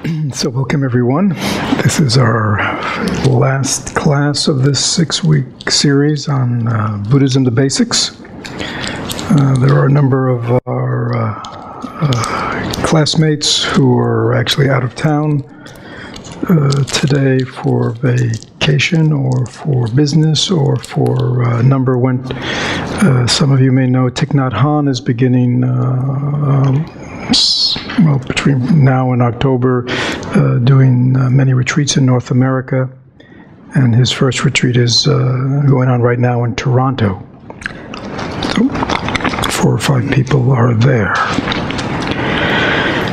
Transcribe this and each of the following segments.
So welcome everyone. This is our last class of this 6-week series on Buddhism, the Basics. There are a number of our classmates who are actually out of town today for vacation or for business or for a number went. Some of you may know Thich Nhat Hanh is beginning between now and October, doing many retreats in North America, and his first retreat is going on right now in Toronto. So 4 or 5 people are there.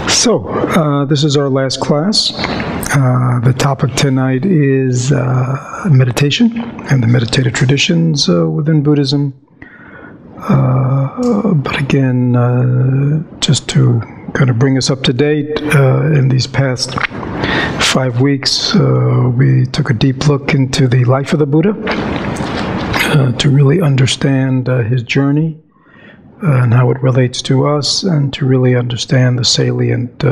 So this is our last class. The topic tonight is meditation and the meditative traditions within Buddhism. But again, just to kind of bring us up to date, in these past 5 weeks, we took a deep look into the life of the Buddha to really understand his journey and how it relates to us, and to really understand the salient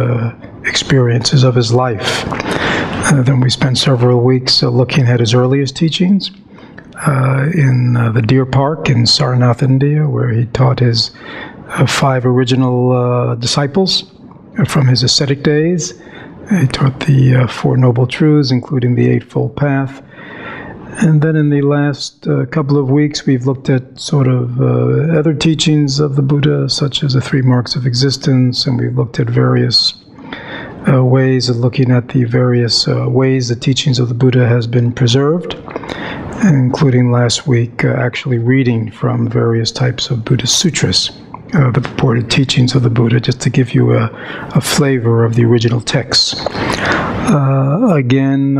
experiences of his life. Then we spent several weeks looking at his earliest teachings in the Deer Park in Sarnath, India, where he taught his 5 original disciples from his ascetic days. He taught the 4 Noble Truths, including the Eightfold Path. And then in the last couple of weeks, we've looked at sort of other teachings of the Buddha, such as the 3 Marks of Existence, and we've looked at various ways of looking at the various ways the teachings of the Buddha has been preserved, including last week actually reading from various types of Buddhist sutras, the purported teachings of the Buddha, just to give you a flavor of the original texts. Again,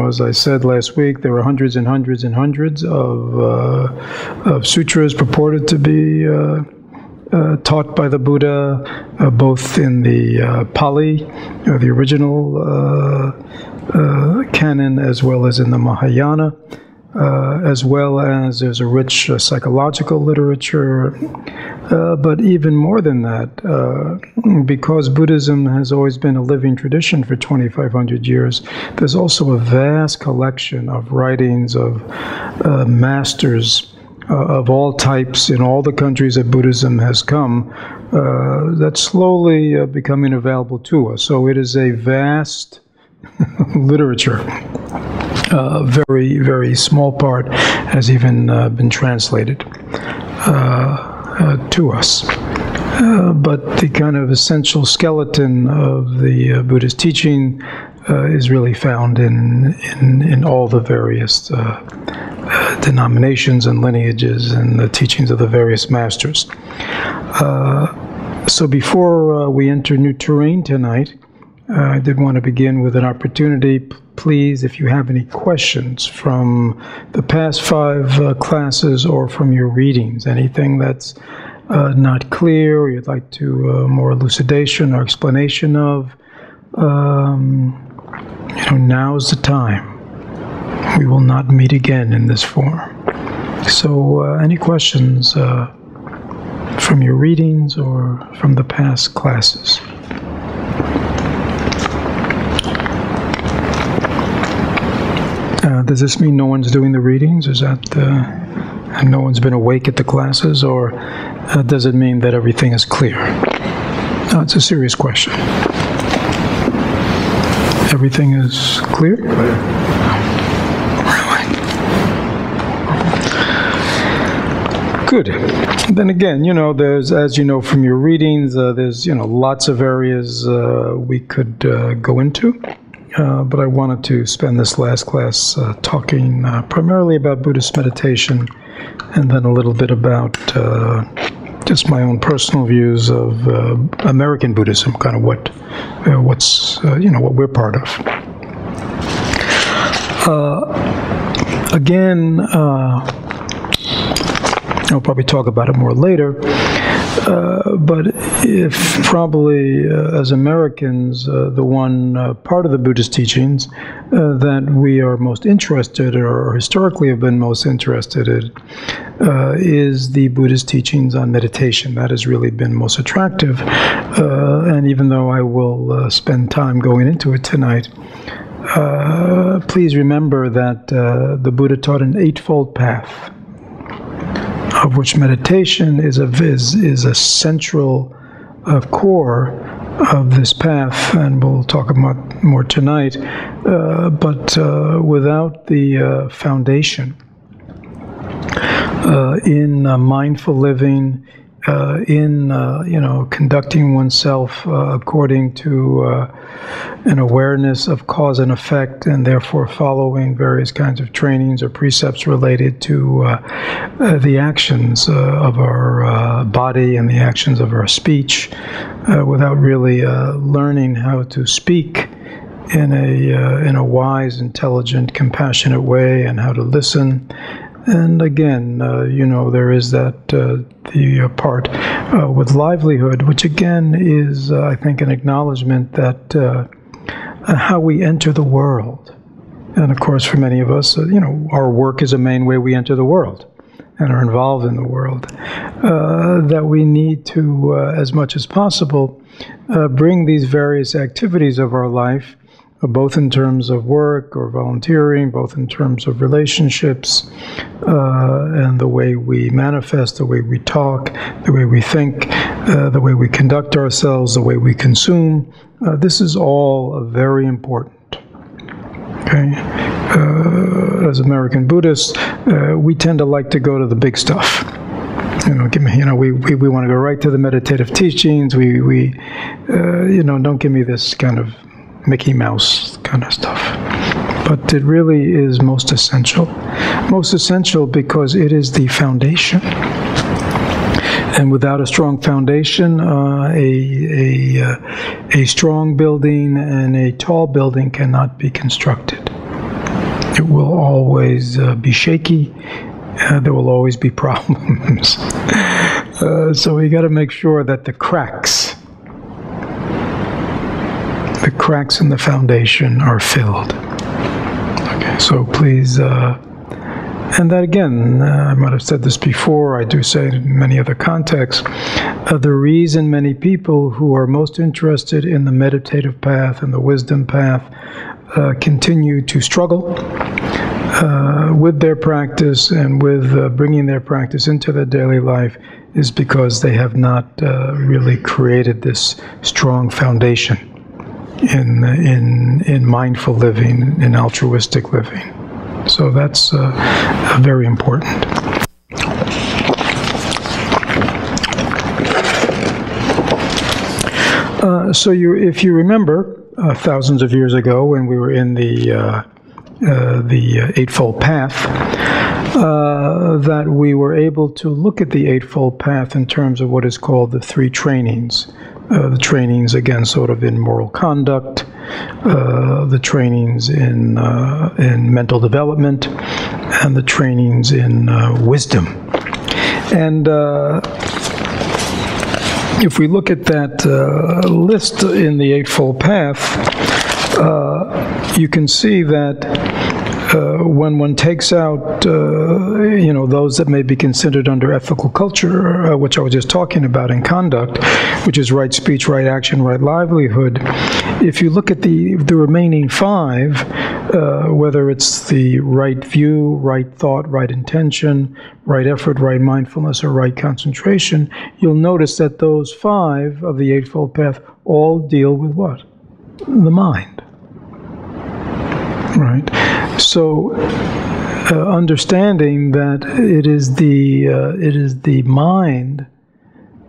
as I said last week, there were hundreds and hundreds and hundreds of sutras purported to be taught by the Buddha, both in the Pali, the original canon, as well as in the Mahayana, as well as there's a rich psychological literature. But even more than that, because Buddhism has always been a living tradition for 2,500 years, there's also a vast collection of writings of masters of all types in all the countries that Buddhism has come, that's slowly becoming available to us. So it is a vast literature. A very, very small part has even been translated to us. But the kind of essential skeleton of the Buddhist teaching is really found in all the various denominations and lineages and the teachings of the various masters. So before we enter new terrain tonight, I did want to begin with an opportunity. Please, if you have any questions from the past 5 classes or from your readings, anything that's not clear or you'd like to more elucidation or explanation of, now's the time. We will not meet again in this form. So any questions from your readings or from the past classes? Does this mean no one's doing the readings? Is that and no one's been awake at the classes? Or does it mean that everything is clear? No, it's a serious question. Everything is clear? Really? Good. Then again, there's, as you know from your readings, there's, lots of areas we could go into. But I wanted to spend this last class talking primarily about Buddhist meditation, and then a little bit about just my own personal views of American Buddhism, kind of what we're part of. Again, I'll probably talk about it more later, But if probably as Americans, the one part of the Buddhist teachings that we are most interested or historically have been most interested in is the Buddhist teachings on meditation. That has really been most attractive. And even though I will spend time going into it tonight, please remember that the Buddha taught an eightfold path, of which meditation is a central core of this path, and we'll talk about more tonight. But without the foundation in mindful living, in conducting oneself according to an awareness of cause and effect, and therefore following various kinds of trainings or precepts related to the actions of our body and the actions of our speech, without really learning how to speak in a wise, intelligent, compassionate way, and how to listen. And again, there is that the part with livelihood, which again is, I think, an acknowledgement that how we enter the world. And of course, for many of us, our work is a main way we enter the world and are involved in the world. That we need to, as much as possible, bring these various activities of our life, both in terms of work or volunteering, both in terms of relationships, and the way we manifest, the way we talk, the way we think, the way we conduct ourselves, the way we consume. This is all very important. Okay? As American Buddhists, we tend to like to go to the big stuff. We want to go right to the meditative teachings. Don't give me this kind of Mickey Mouse kind of stuff. But it really is most essential. Most essential because it is the foundation. And without a strong foundation, a strong building and a tall building cannot be constructed. It will always be shaky. There will always be problems. So we got to make sure that the cracks in the foundation are filled. Okay, so please, and that again, I might have said this before, I do say it in many other contexts, the reason many people who are most interested in the meditative path and the wisdom path continue to struggle with their practice and with bringing their practice into their daily life is because they have not really created this strong foundation in mindful living, in altruistic living. So that's very important. So if you remember, thousands of years ago when we were in the Eightfold Path, that we were able to look at the Eightfold Path in terms of what is called the three trainings. The trainings, again, sort of in moral conduct, the trainings in mental development, and the trainings in wisdom. And if we look at that list in the Eightfold Path, you can see that when one takes out, those that may be considered under ethical culture, which I was just talking about in conduct, which is right speech, right action, right livelihood, if you look at the remaining five, whether it's the right view, right thought, right intention, right effort, right mindfulness, or right concentration, you'll notice that those five of the Eightfold Path all deal with what? The mind. Right? So, understanding that it is the mind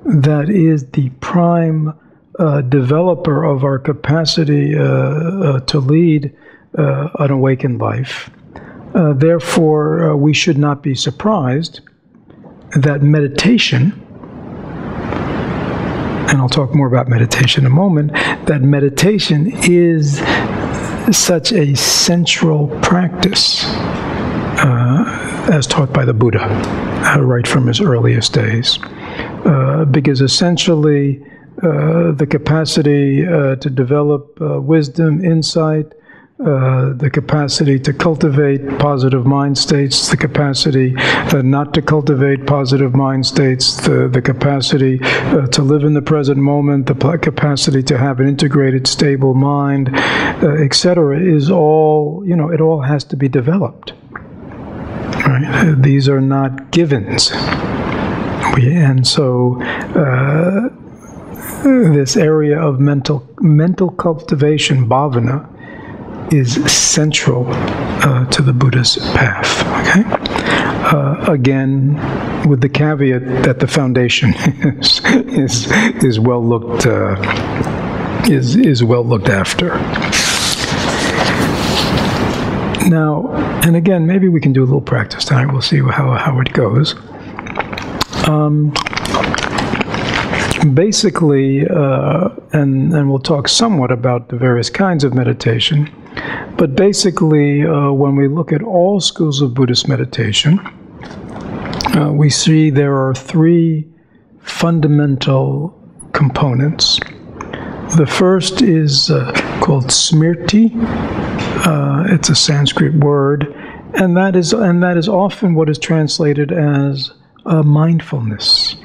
that is the prime developer of our capacity to lead an awakened life. Therefore, we should not be surprised that meditation, and I'll talk more about meditation in a moment, that meditation is such a central practice as taught by the Buddha right from his earliest days. because essentially the capacity to develop wisdom, insight, the capacity to cultivate positive mind states, the capacity not to cultivate positive mind states, the capacity to live in the present moment, the capacity to have an integrated, stable mind, etc., is all, it all has to be developed. Right? These are not givens. And so this area of mental cultivation, bhavana, is central to the Buddha's path. Okay, again, with the caveat that the foundation is well looked is well looked after. Now, and again, maybe we can do a little practice tonight. We'll see how it goes. Basically, and we'll talk somewhat about the various kinds of meditation, but basically, when we look at all schools of Buddhist meditation, we see there are three fundamental components. The first is called smriti. It's a Sanskrit word, and that is often what is translated as mindfulness.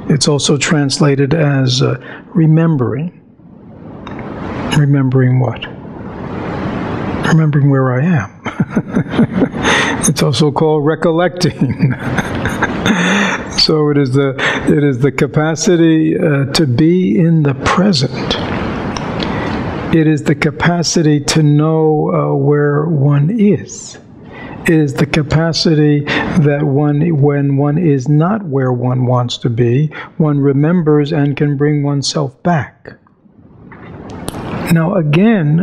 It's also translated as remembering. Remembering what? Remembering where I am. It's also called recollecting. So it is the capacity to be in the present. It is the capacity to know where one is. It is the capacity that when one is not where one wants to be, one remembers and can bring oneself back. Now again,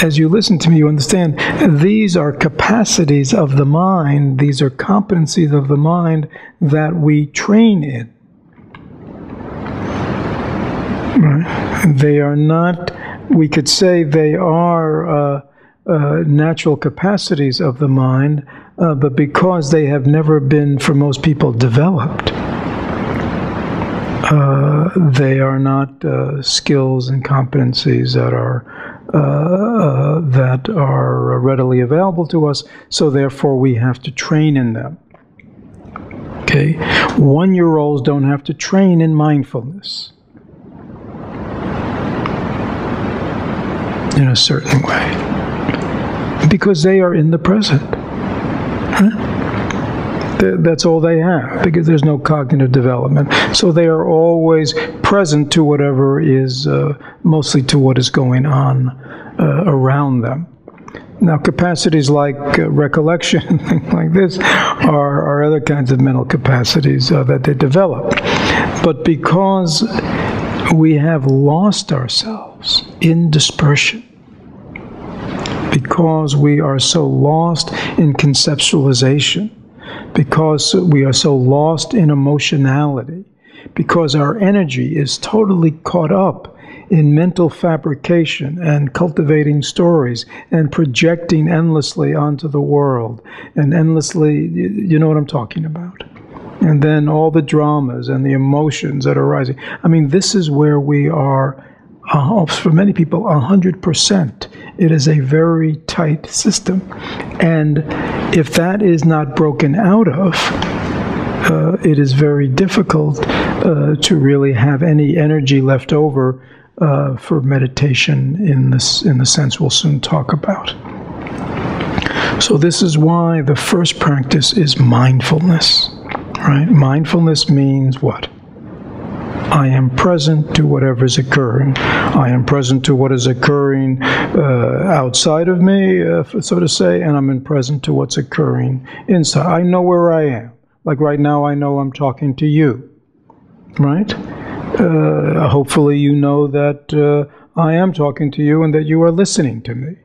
as you listen to me, you understand, these are capacities of the mind, these are competencies of the mind that we train in. Right? They are not, we could say they are natural capacities of the mind, but because they have never been, for most people, developed, they are not skills and competencies that are readily available to us, so therefore we have to train in them. Okay? 1-year-olds don't have to train in mindfulness in a certain way, because they are in the present. Huh? That's all they have, because there's no cognitive development. So they are always present to whatever is, mostly to what is going on around them. Now, capacities like recollection and things like this are other kinds of mental capacities that they develop. But because we have lost ourselves in dispersion, because we are so lost in conceptualization, because we are so lost in emotionality, because our energy is totally caught up in mental fabrication and cultivating stories and projecting endlessly onto the world, and endlessly, you know what I'm talking about. And then all the dramas and the emotions that are rising. I mean, this is where we are, for many people, 100%. It is a very tight system. And if that is not broken out of, it is very difficult to really have any energy left over for meditation in the sense we'll soon talk about. So this is why the first practice is mindfulness. Right? Mindfulness means what? I am present to whatever is occurring. I am present to what is occurring outside of me, so to say, and I'm present to what's occurring inside. I know where I am. Like right now, I know I'm talking to you, right? Hopefully you know that I am talking to you and that you are listening to me.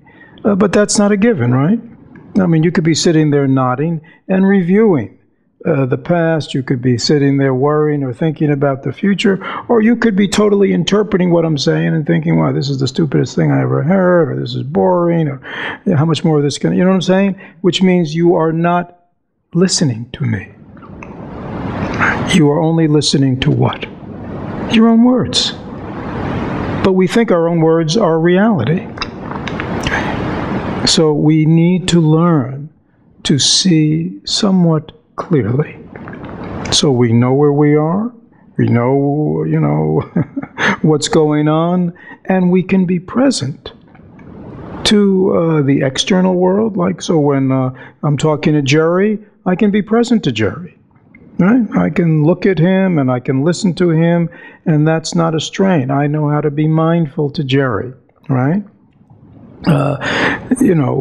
But that's not a given, right? I mean, you could be sitting there nodding and reviewing the past, you could be sitting there worrying or thinking about the future, or you could be totally interpreting what I'm saying and thinking, wow, this is the stupidest thing I ever heard, or this is boring, or how much more of this can, you know what I'm saying? Which means you are not listening to me. You are only listening to what? Your own words. But we think our own words are reality. So we need to learn to see somewhat clearly. So we know where we are, we know, what's going on, and we can be present to the external world. Like, so when I'm talking to Jerry, I can be present to Jerry. Right? I can look at him and I can listen to him, and that's not a strain. I know how to be mindful to Jerry, right?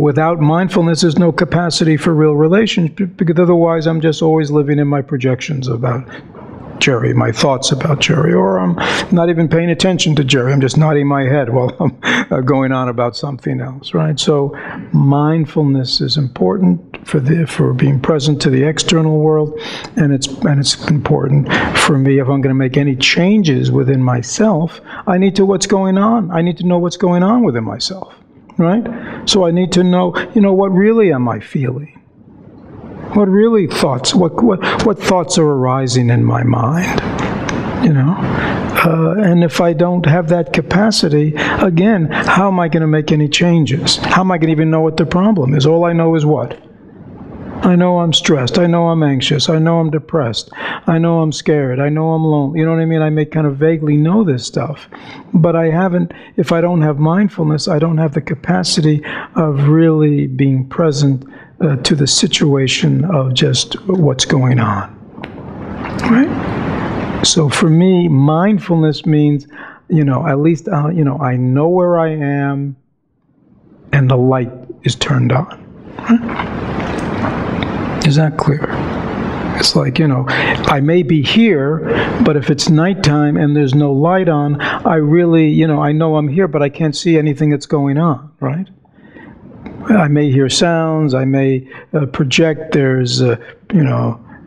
Without mindfulness, there's no capacity for real relationship, because otherwise I'm just always living in my projections about Jerry, my thoughts about Jerry, or I'm not even paying attention to Jerry. I'm just nodding my head while I'm going on about something else, right? So mindfulness is important for being present to the external world, and it's important for me. If I'm going to make any changes within myself, I need to know what's going on. I need to know what's going on within myself, right? So I need to know, what really am I feeling? What really thoughts? What thoughts are arising in my mind? And if I don't have that capacity, again, how am I going to make any changes? How am I going to even know what the problem is? All I know is what? I know I'm stressed. I know I'm anxious. I know I'm depressed. I know I'm scared. I know I'm lonely. You know what I mean? I may kind of vaguely know this stuff, but I haven't. If I don't have mindfulness, I don't have the capacity of really being present to the situation of just what's going on, right? So for me, mindfulness means, at least, I know where I am, and the light is turned on. Right? Is that clear? It's like, I may be here, but if it's nighttime and there's no light on, I really, I know I'm here, but I can't see anything that's going on, right? I may hear sounds, I may project there's, a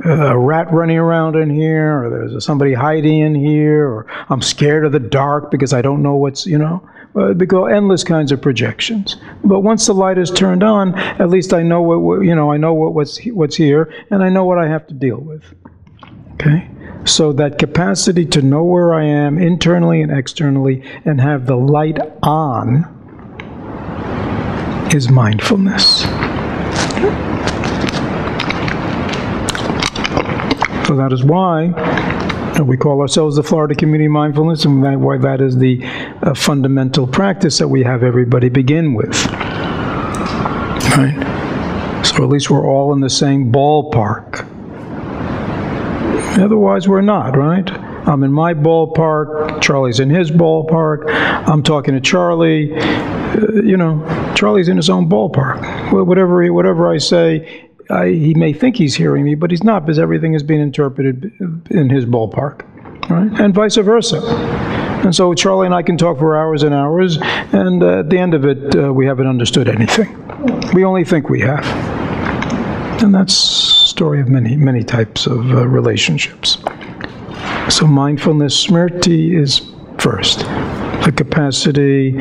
rat running around in here, or there's somebody hiding in here, or I'm scared of the dark because I don't know what's, because endless kinds of projections. But once the light is turned on, at least I know what's here, and I know what I have to deal with. Okay? So that capacity to know where I am internally and externally and have the light on is mindfulness. So that is why we call ourselves the Florida Community Mindfulness, and why that is the fundamental practice that we have everybody begin with. Right? So at least we're all in the same ballpark. Otherwise we're not, right? I'm in my ballpark, Charlie's in his ballpark, I'm talking to Charlie, Charlie's in his own ballpark. Whatever I say, he may think he's hearing me, but he's not, because everything is being interpreted in his ballpark, right? And vice versa. And so Charlie and I can talk for hours and hours, and at the end of it, we haven't understood anything. We only think we have. And that's the story of many types of relationships. So mindfulness, smriti, is first. The capacity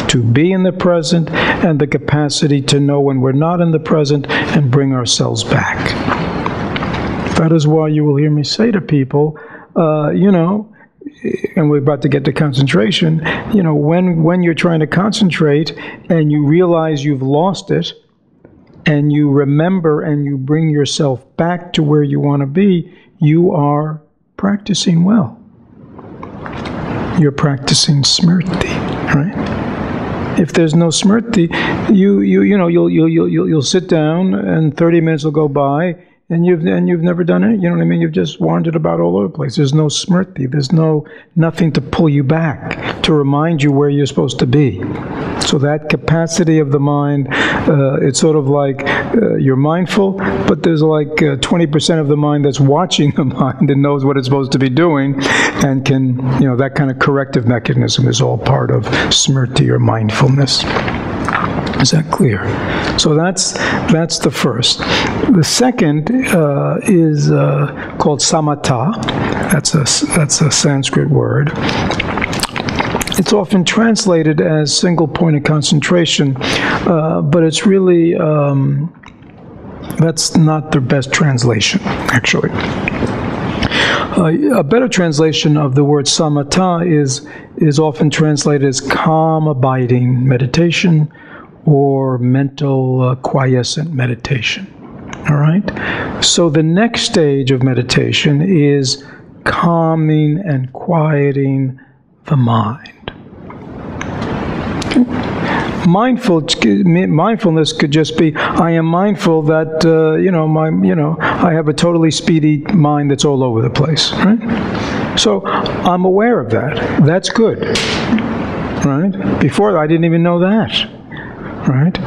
to be in the present, and the capacity to know when we're not in the present and bring ourselves back. That is why you will hear me say to people, and we're about to get to concentration, when you're trying to concentrate and you realize you've lost it, and you remember and you bring yourself back to where you want to be, you are practicing well. You're practicing smriti, right? If there's no smriti, you'll sit down and 30 minutes will go by, and you've never done it. You know what I mean? You've just wandered about all over the place. There's no smriti. There's nothing to pull you back, to remind you where you're supposed to be. So that capacity of the mind, it's sort of like you're mindful, but there's like 20% of the mind that's watching the mind and knows what it's supposed to be doing, and can, that kind of corrective mechanism is all part of smriti, or mindfulness. Is that clear? So that's the first. The second is called samatha. That's a Sanskrit word. It's often translated as single point of concentration, but it's really, that's not the best translation, actually. A better translation of the word samatha is often translated as calm abiding meditation or mental quiescent meditation. All right? So the next stage of meditation is calming and quieting the mind. Mindfulness could just be, I am mindful that I have a totally speedy mind that's all over the place, right? So I'm aware of that. That's good, right? Before I didn't even know that, right?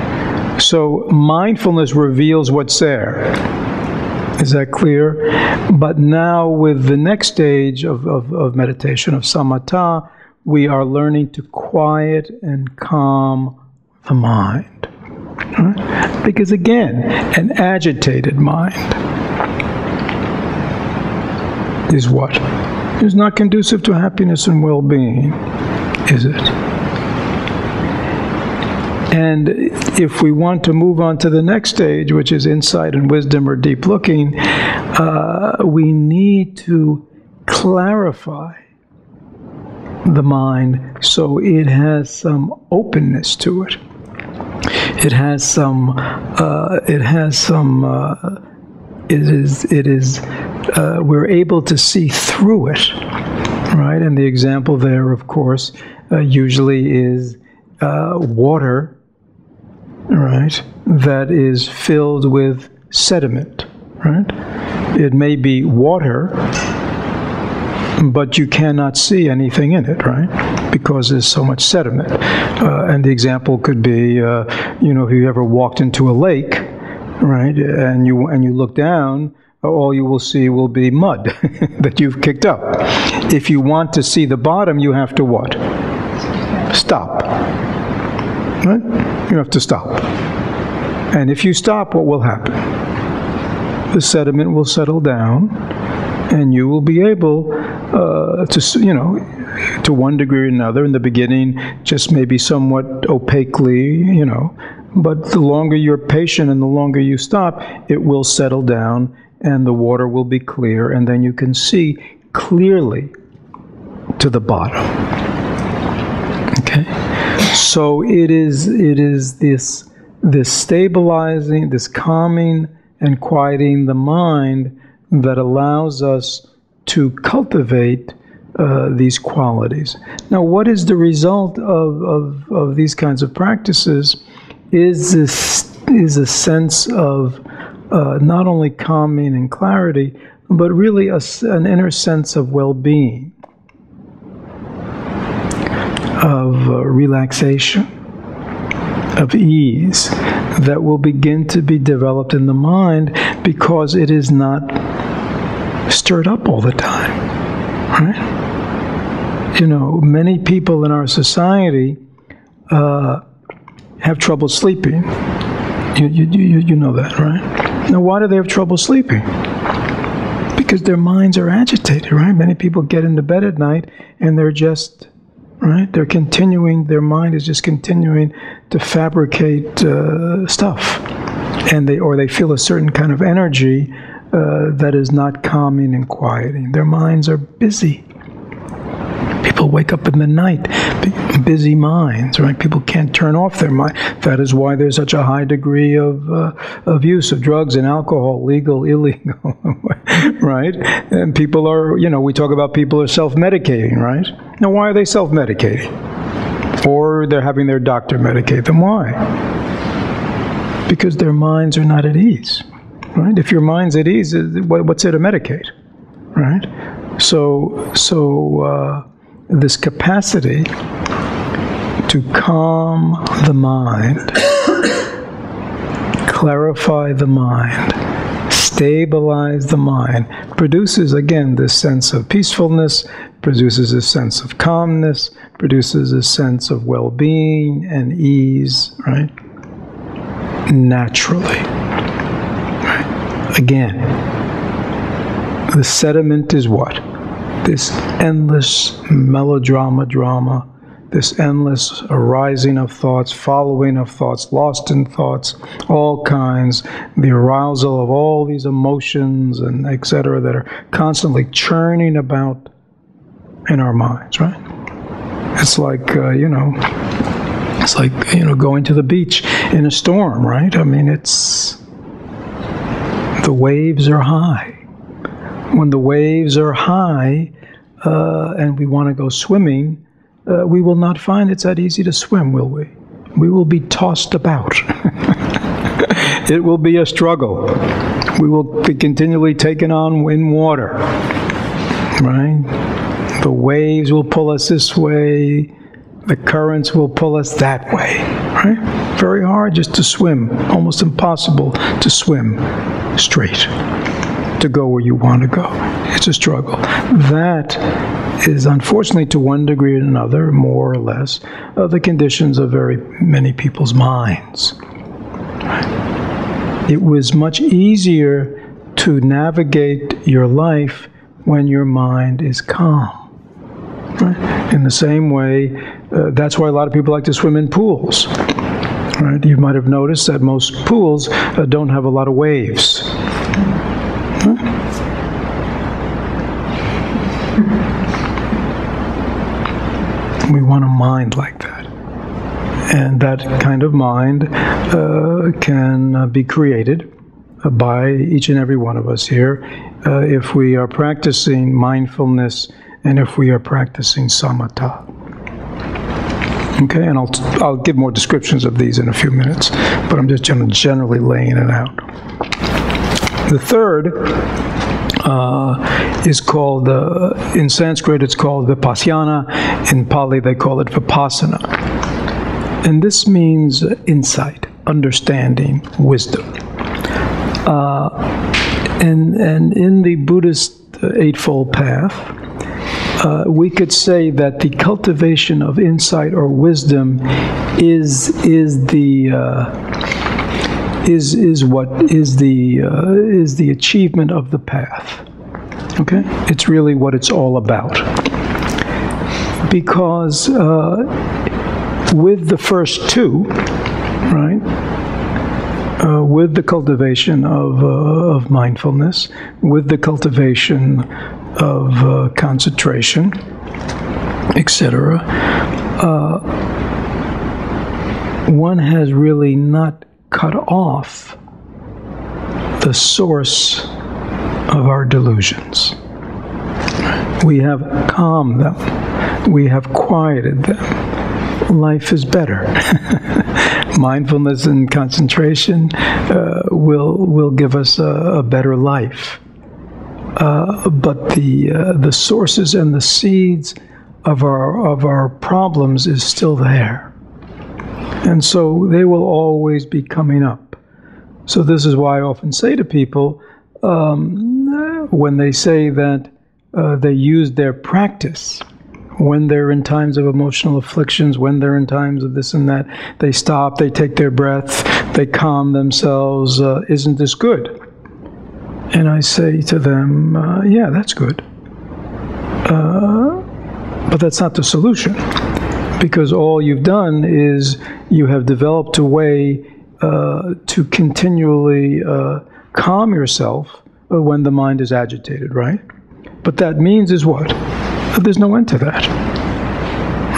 So mindfulness reveals what's there. Is that clear? But now with the next stage of meditation, of samatha, we are learning to quiet and calm the mind. Right? Because again, an agitated mind is what? Is not conducive to happiness and well-being, is it? And if we want to move on to the next stage, which is insight and wisdom or deep looking, we need to clarify the mind so it has some openness to it. We're able to see through it, right? And the example there, of course, usually is water, right, that is filled with sediment, right? It may be water, but you cannot see anything in it, right? Because there's so much sediment. And the example could be, if you ever walked into a lake, right, and you look down, all you will see will be mud that you've kicked up. If you want to see the bottom, you have to what? Stop. Right? You have to stop. And if you stop, what will happen? The sediment will settle down, and you will be able to one degree or another, in the beginning, just maybe somewhat opaquely, but the longer you're patient and the longer you stop, it will settle down and the water will be clear, and then you can see clearly to the bottom. Okay? So it is this stabilizing, this calming and quieting the mind that allows us to cultivate these qualities. Now, what is the result of these kinds of practices is a sense of not only calming and clarity, but really an inner sense of well-being, of relaxation, of ease, that will begin to be developed in the mind because it is not stirred up all the time, right? Many people in our society have trouble sleeping. You know that, right? Now, why do they have trouble sleeping? Because their minds are agitated, right? Many people get into bed at night and they're just, right? Their mind is just continuing to fabricate stuff. And they feel a certain kind of energy that is not calming and quieting. Their minds are busy. People wake up in the night, busy minds, right? People can't turn off their mind. That is why there's such a high degree of use of drugs and alcohol, legal, illegal, right? And people are, we talk about people are self-medicating, right? Now, why are they self-medicating? Or they're having their doctor medicate them. Why? Because their minds are not at ease, right? If your mind's at ease, what's there to medicate, right? So this capacity to calm the mind, clarify the mind, stabilize the mind, produces, again, this sense of peacefulness, produces a sense of calmness, produces a sense of well-being and ease, right? Naturally. Right? Again, the sediment is what? This endless drama, this endless arising of thoughts, following of thoughts, lost in thoughts, all kinds, the arousal of all these emotions and etc. that are constantly churning about in our minds, right? It's like, it's like, going to the beach in a storm, right? I mean, the waves are high. When the waves are high and we want to go swimming, we will not find it's that easy to swim, will we? We will be tossed about. It will be a struggle. We will be continually taken on in water, right? The waves will pull us this way. The currents will pull us that way, right? Very hard just to swim. Almost impossible to swim straight, to go where you want to go. It's a struggle. That is, unfortunately, to one degree or another, more or less, the conditions of very many people's minds. It was much easier to navigate your life when your mind is calm. Right? In the same way, that's why a lot of people like to swim in pools. Right? You might have noticed that most pools don't have a lot of waves. Huh? We want a mind like that. And that kind of mind can be created by each and every one of us here if we are practicing mindfulness and if we are practicing samatha. Okay, and I'll give more descriptions of these in a few minutes, but I'm just generally laying it out. The third is called, in Sanskrit it's called vipassana, in Pali they call it vipassana. And this means insight, understanding, wisdom. And in the Buddhist Eightfold Path, we could say that the cultivation of insight or wisdom is the achievement of the path. Okay, it's really what it's all about. Because with the first two, right? With the cultivation of mindfulness, with the cultivation of concentration, etc., one has really not cut off the source of our delusions. We have calmed them. We have quieted them. Life is better. Mindfulness and concentration will give us a better life. But the sources and the seeds of our problems is still there. And so they will always be coming up. So this is why I often say to people, when they say that they use their practice, when they're in times of emotional afflictions, when they're in times of this and that, they stop, they take their breath, they calm themselves. Isn't this good? And I say to them, yeah, that's good. But that's not the solution. Because all you've done is you have developed a way to continually calm yourself when the mind is agitated, right? But that means is what? There's no end to that.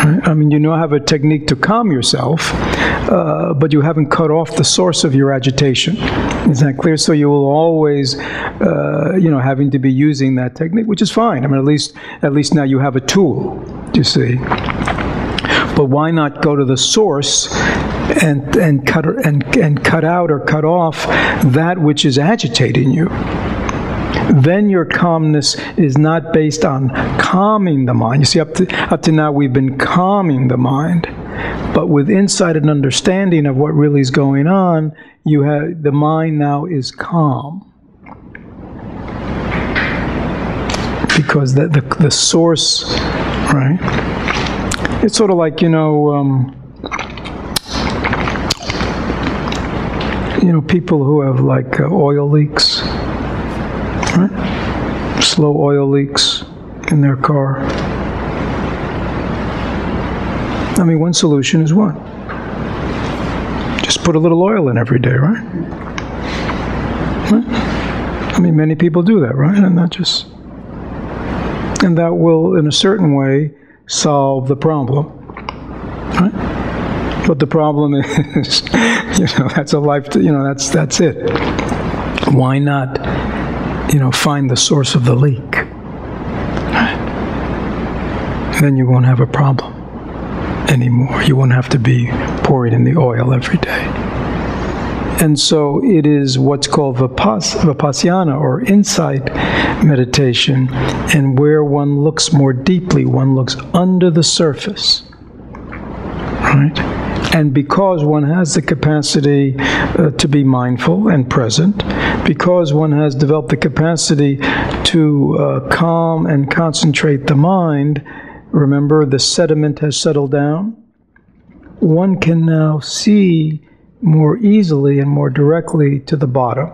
Right? I mean, you now have a technique to calm yourself, but you haven't cut off the source of your agitation. Is that clear? So you will always, having to be using that technique, which is fine. I mean, at least now you have a tool, you see. But why not go to the source and cut out or cut off that which is agitating you? Then your calmness is not based on calming the mind. You see, up to now we've been calming the mind, but with insight and understanding of what really is going on, the mind now is calm. Because the source, right? It's sort of like, people who have like oil leaks. Right? Slow oil leaks in their car. I mean, one solution is what? Just put a little oil in every day, right? I mean, many people do that, right? And that will, in a certain way, solve the problem, right? But the problem is, that's a life. That's it. Why not, find the source of the leak? Right? Then you won't have a problem anymore. You won't have to be pouring in the oil every day. And so it is what's called vipassana, or insight meditation, and where one looks more deeply, one looks under the surface, right? And because one has the capacity to be mindful and present, because one has developed the capacity to calm and concentrate the mind, remember the sediment has settled down, one can now see more easily and more directly to the bottom,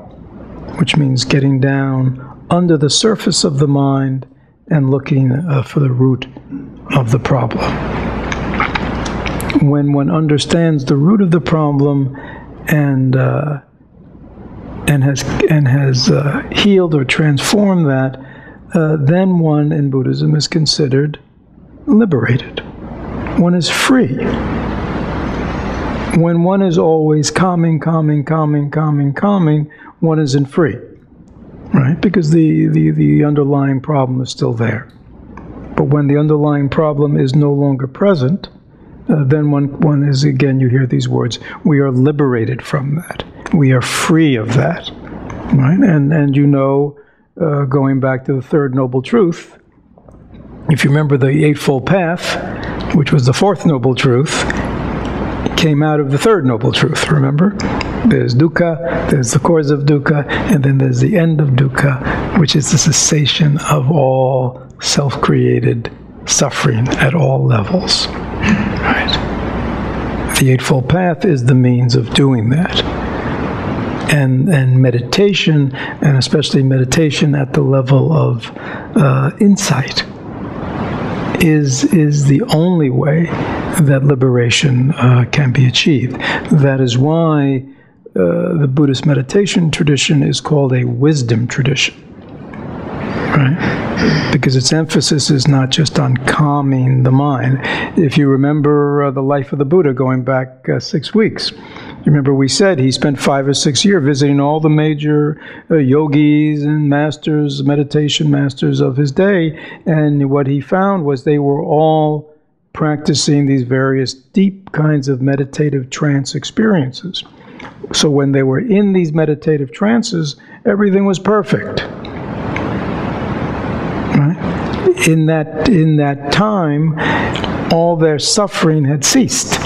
which means getting down under the surface of the mind and looking for the root of the problem. When one understands the root of the problem and has healed or transformed that, then one in Buddhism is considered liberated. One is free. When one is always calming, one isn't free, right? Because the underlying problem is still there. But when the underlying problem is no longer present, then one is, again, you hear these words, we are liberated from that. We are free of that, right? And going back to the third noble truth, if you remember the Eightfold Path, which was the fourth noble truth, came out of the third noble truth, remember? There's dukkha, there's the cause of dukkha, and then there's the end of dukkha, which is the cessation of all self-created suffering at all levels. Right? The Eightfold Path is the means of doing that. And meditation, and especially meditation at the level of insight, is the only way that liberation can be achieved. That is why the Buddhist meditation tradition is called a wisdom tradition, right? Because its emphasis is not just on calming the mind. If you remember the life of the Buddha going back 6 weeks, remember we said he spent 5 or 6 years visiting all the major yogis and masters, meditation masters of his day, and what he found was they were all practicing these various deep kinds of meditative trance experiences. So when they were in these meditative trances, everything was perfect. Right? In that time, all their suffering had ceased.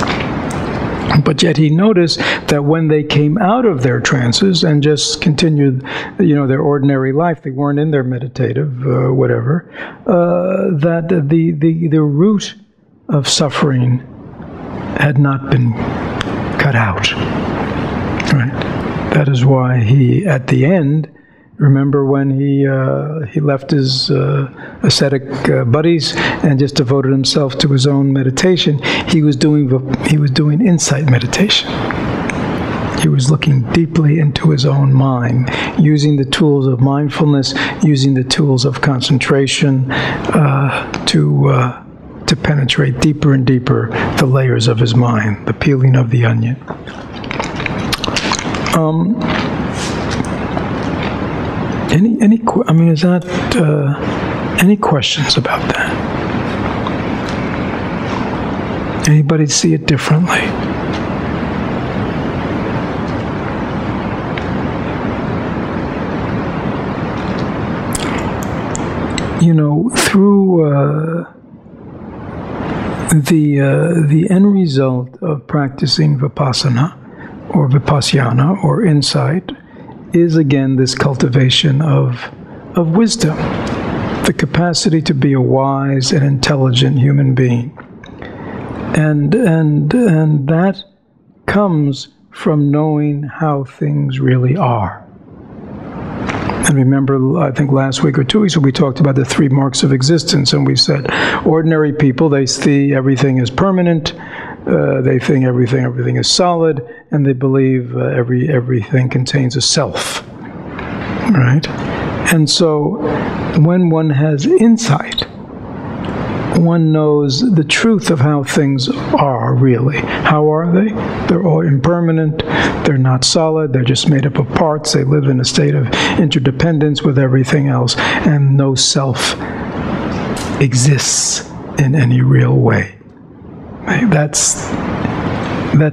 But yet he noticed that when they came out of their trances and just continued, their ordinary life, they weren't in their meditative whatever, that the root of suffering had not been cut out. Right? That is why he, at the end, remember when he left his ascetic buddies and just devoted himself to his own meditation, he was doing insight meditation. He was looking deeply into his own mind, using the tools of mindfulness, using the tools of concentration to penetrate deeper and deeper the layers of his mind, the peeling of the onion. Any questions about that? Anybody see it differently? Through the end result of practicing vipassana, or insight, is again this cultivation of wisdom, the capacity to be a wise and intelligent human being, and that comes from knowing how things really are. And remember, I think last week or 2 weeks ago, we talked about the 3 marks of existence, and we said ordinary people, they see everything as permanent, they think everything is solid, and they believe everything contains a self, right? And so when one has insight, one knows the truth of how things are really. How are they? They're all impermanent, they're not solid, they're just made up of parts, they live in a state of interdependence with everything else, and no self exists in any real way. That's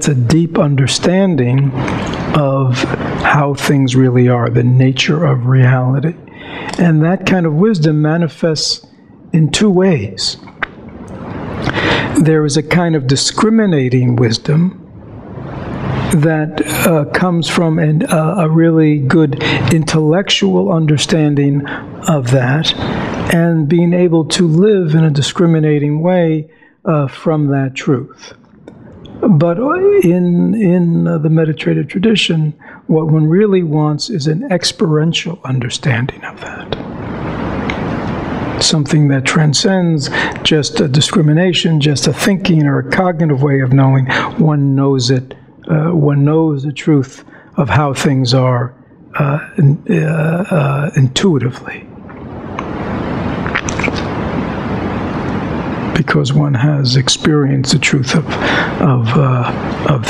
a deep understanding of how things really are, the nature of reality. And that kind of wisdom manifests in 2 ways. There is a kind of discriminating wisdom that comes from a really good intellectual understanding of that, and being able to live in a discriminating way from that truth. But in the meditative tradition, what one really wants is an experiential understanding of that. Something that transcends just a discrimination, just a thinking or a cognitive way of knowing. One knows it. One knows the truth of how things are intuitively. Because one has experienced the truth of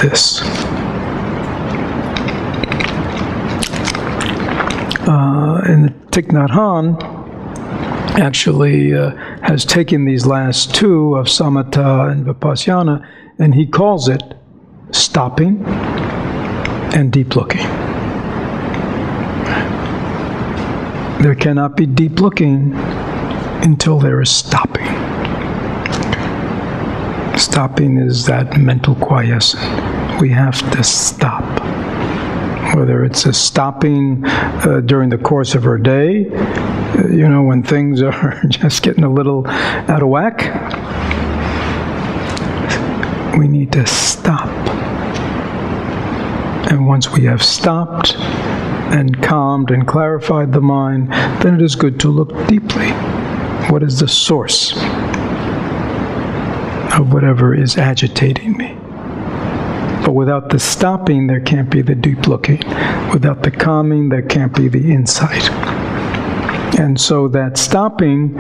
this. And the Thich Nhat Hanh actually has taken these last 2 of samatha and vipassana, and he calls it stopping and deep looking. There cannot be deep looking until there is stopping. Stopping is that mental quiescence. We have to stop. Whether it's a stopping during the course of our day, when things are just getting a little out of whack, we need to stop. And once we have stopped and calmed and clarified the mind, then it is good to look deeply. What is the source of whatever is agitating me? But without the stopping, there can't be the deep looking. Without the calming, there can't be the insight. And so that stopping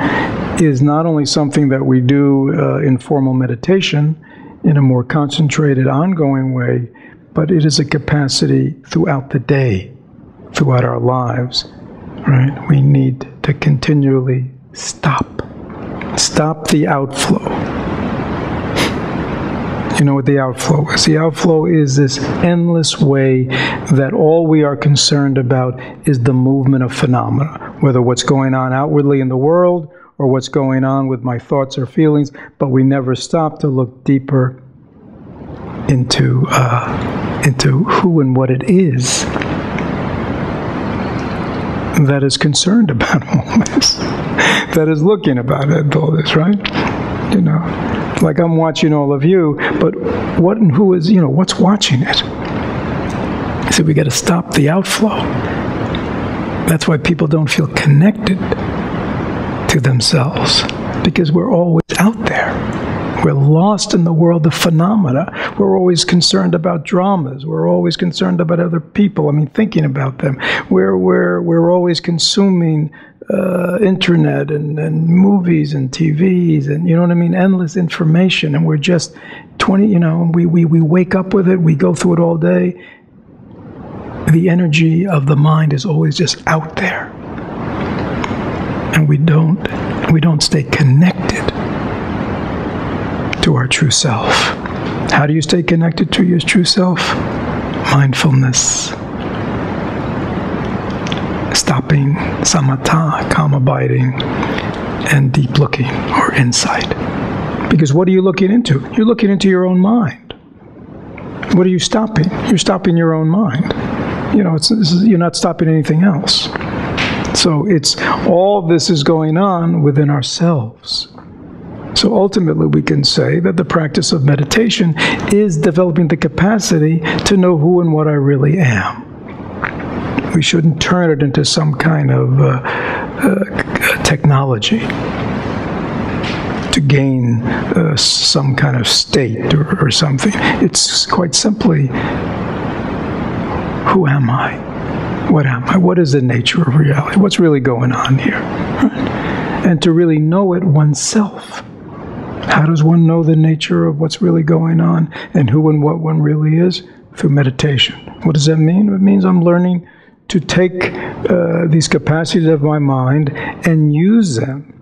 is not only something that we do in formal meditation in a more concentrated, ongoing way, but it is a capacity throughout the day, throughout our lives, right? We need to continually stop. Stop the outflow. You know what the outflow is? The outflow is this endless way that all we are concerned about is the movement of phenomena, whether what's going on outwardly in the world or what's going on with my thoughts or feelings, but we never stop to look deeper into who and what it is that is concerned about all this, that is looking about it, all this, right? Like I'm watching all of you, but what and who is, what's watching it? So we got to stop the outflow. That's why people don't feel connected to themselves, because we're always out there. We're lost in the world of phenomena. We're always concerned about dramas. We're always concerned about other people. Thinking about them. We're always consuming internet and movies and TVs and endless information. And we're just we wake up with it. We go through it all day. The energy of the mind is always just out there, and we don't stay connected to our true self. How do you stay connected to your true self? Mindfulness, stopping, samatha, calm abiding, and deep looking or insight. Because what are you looking into? You're looking into your own mind. What are you stopping? You're stopping your own mind. You're not stopping anything else. So all this is going on within ourselves. So ultimately we can say that the practice of meditation is developing the capacity to know who and what I really am. We shouldn't turn it into some kind of technology to gain some kind of state or something. It's quite simply, who am I? What am I? What is the nature of reality? What's really going on here? Right? And to really know it oneself. How does one know the nature of what's really going on and who and what one really is? Through meditation. What does that mean? It means I'm learning to take these capacities of my mind and use them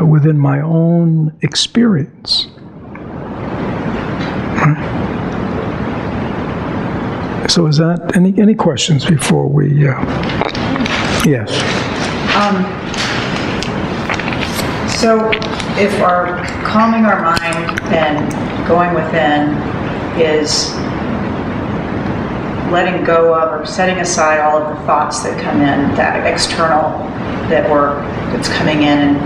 within my own experience. Right? So is that, any questions before we, yes? So if our calming our mind and going within is letting go of or setting aside all of the thoughts that come in, that external that's coming in and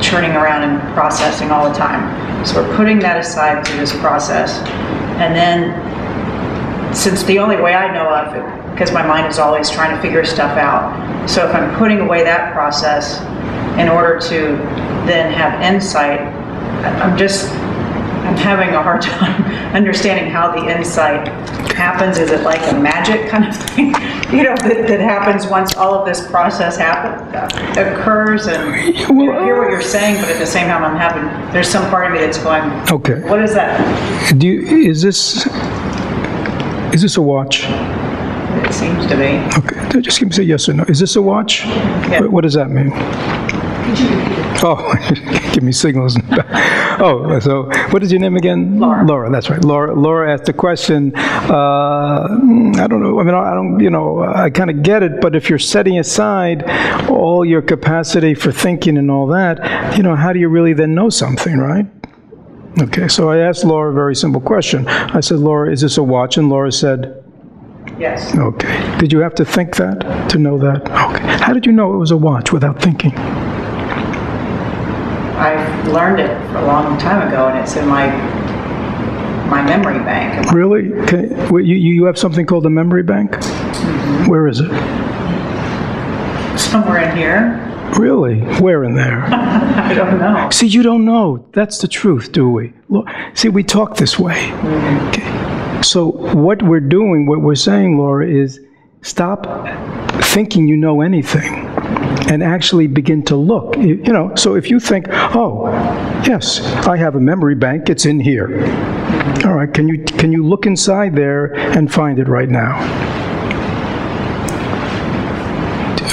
churning around and processing all the time. So we're putting that aside through this process. And then, since the only way I know of it, because my mind is always trying to figure stuff out, so if I'm putting away that process in order to then have insight, I'm having a hard time understanding how the insight happens. Is it like a magic kind of thing, that happens once all of this process occurs? And I hear what you're saying, but at the same time, there's some part of me that's going, okay, what is that? Is this a watch? It seems to be. Okay, just give me say yes or no. Is this a watch? Yeah. What does that mean? Could you repeat it? Oh, give me signals. Oh, so what is your name again? Laura. Laura, that's right. Laura asked a question. I don't know. I mean, I kind of get it, but if you're setting aside all your capacity for thinking and all that, how do you really then know something, right? Okay, so I asked Laura a very simple question. I said, Laura, is this a watch? And Laura said, yes. Okay. Did you have to think that to know that? Okay. How did you know it was a watch without thinking? I learned it a long time ago, and it's in my memory bank. Really? You have something called a memory bank? Mm-hmm. Where is it? Somewhere in here. Really? Where in there? I don't know. See, you don't know. That's the truth, do we? See, we talk this way. Mm-hmm. Okay. So what we're doing, what we're saying, Laura, is stop thinking you know anything and actually begin to look. So if you think, oh, yes, I have a memory bank, it's in here. Mm-hmm. All right, can you look inside there and find it right now?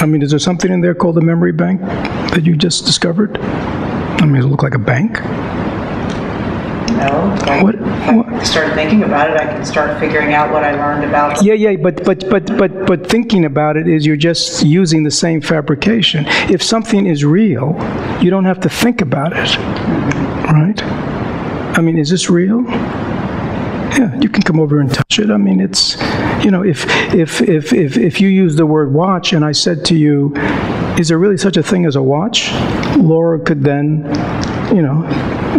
I mean, is there something in there called a memory bank that you just discovered? I mean, does it look like a bank? No. If I start thinking about it, I can start figuring out what I learned about it. Yeah, but thinking about it is you're just using the same fabrication. If something is real, you don't have to think about it, right? I mean, is this real? Yeah, you can come over and touch it. I mean, it's, if you use the word watch and I said to you, is there really such a thing as a watch? Laura could then,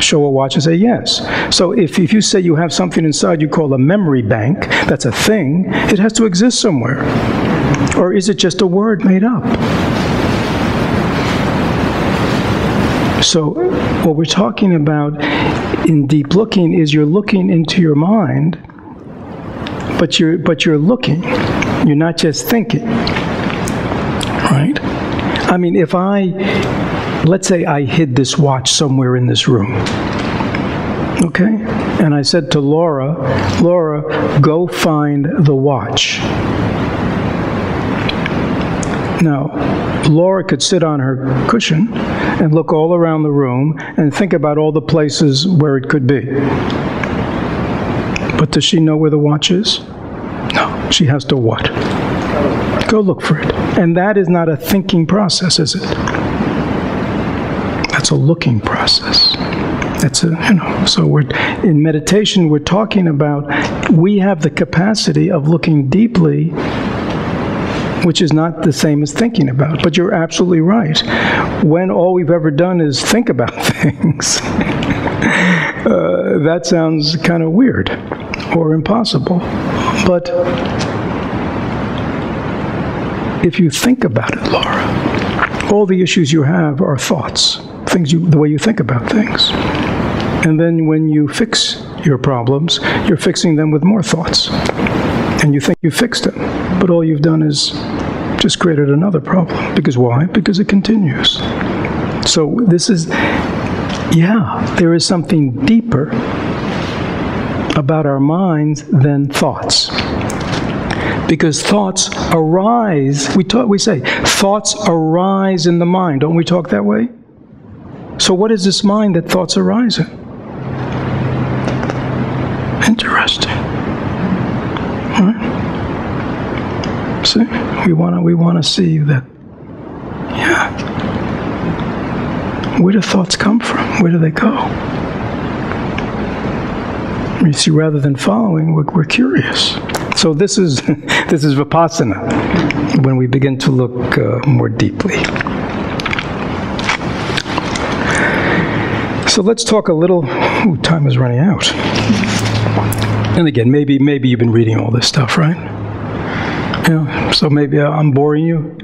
show a watch and say yes. So if you say you have something inside you call a memory bank, that's a thing, it has to exist somewhere. Or is it just a word made up? So what we're talking about in deep looking is you're looking into your mind, but you're looking. You're not just thinking. Right? I mean, let's say I hid this watch somewhere in this room. Okay? And I said to Laura, go find the watch. Now, Laura could sit on her cushion and look all around the room and think about all the places where it could be. But does she know where the watch is? No. She has to what? Go look for it. And that is not a thinking process, is it? That's a looking process. That's so in meditation, we're talking about we have the capacity of looking deeply, which is not the same as thinking about. But you're absolutely right. When all we've ever done is think about things, that sounds kind of weird or impossible. But if you think about it, Laura, all the issues you have are thoughts, the way you think about things. And then when you fix your problems, you're fixing them with more thoughts. And you think you fixed them, but all you've done is just created another problem. Because why? Because it continues. So this is, there is something deeper about our minds than thoughts. Because thoughts arise, we say, thoughts arise in the mind. Don't we talk that way? So what is this mind that thoughts arise in? Interesting. Right? See, we want to see that. Where do thoughts come from? Where do they go? You see, rather than following, we're curious. So this is vipassana, when we begin to look more deeply. So let's talk a little. Ooh, time is running out. And again, maybe you've been reading all this stuff, right? So maybe I'm boring you?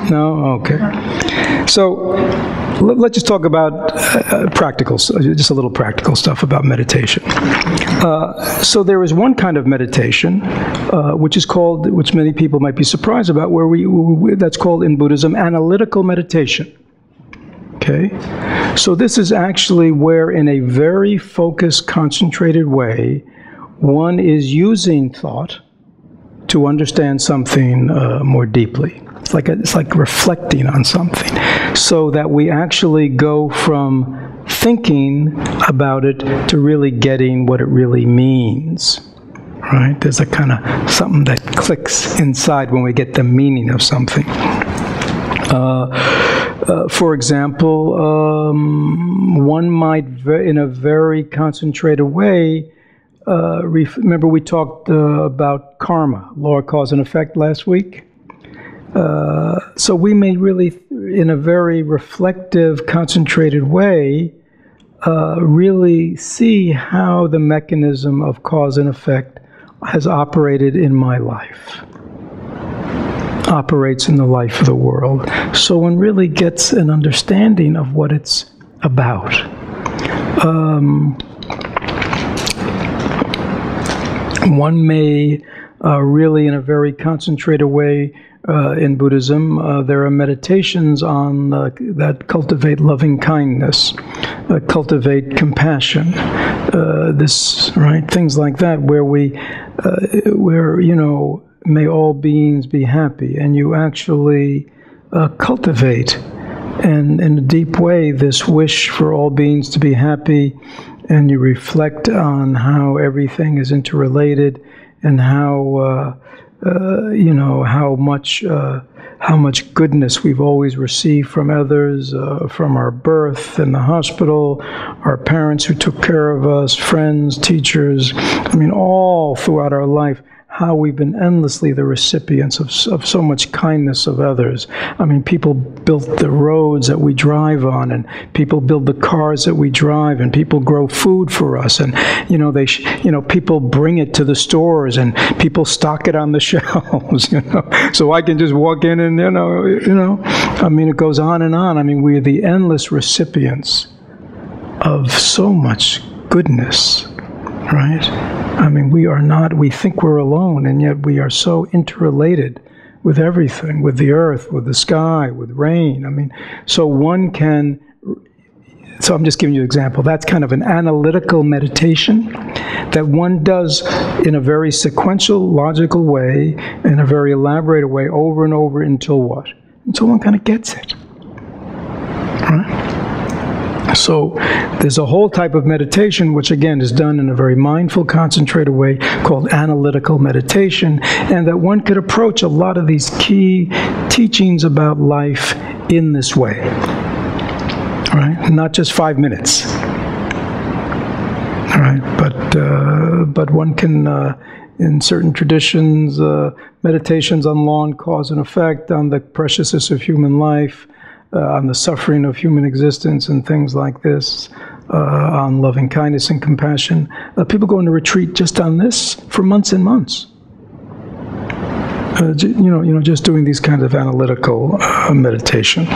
No? Okay. So let's just talk about just a little practical stuff about meditation. So there is one kind of meditation, which many people might be surprised about, that's called in Buddhism analytical meditation. Okay? So this is actually where, in a very focused, concentrated way, one is using thought to understand something more deeply. It's like reflecting on something, so that we actually go from thinking about it to really getting what it really means. Right? There's a kind of something that clicks inside when we get the meaning of something. For example, one might, in a very concentrated way, remember we talked about karma, law of cause and effect last week? So we may really, in a very reflective, concentrated way, really see how the mechanism of cause and effect has operated in my life, operates in the life of the world. So one really gets an understanding of what it's about. One may really, in a very concentrated way, in Buddhism, there are meditations on that cultivate loving kindness, cultivate compassion, things like that, where may all beings be happy, and you actually cultivate, and in a deep way, this wish for all beings to be happy, and you reflect on how everything is interrelated, and how how much goodness we've always received from others, from our birth in the hospital, our parents who took care of us, friends, teachers, all throughout our life, how we've been endlessly the recipients of so much kindness of others. People built the roads that we drive on, and people build the cars that we drive, and people grow food for us, and people bring it to the stores, and people stock it on the shelves. So I can just walk in and it goes on and on. We're the endless recipients of so much goodness, right? We think we're alone, and yet we are so interrelated with everything, with the earth, with the sky, with rain. So I'm just giving you an example. That's kind of an analytical meditation that one does in a very sequential, logical way, in a very elaborated way, over and over until what? Until one kind of gets it. Right? So there's a whole type of meditation, which again is done in a very mindful, concentrated way, called analytical meditation, and that one could approach a lot of these key teachings about life in this way, right? Not just 5 minutes, all right? But one can, in certain traditions, meditations on law and cause and effect, on the preciousness of human life, on the suffering of human existence and things like this, on loving kindness and compassion. People go into retreat just on this for months and months. just doing these kinds of analytical meditation.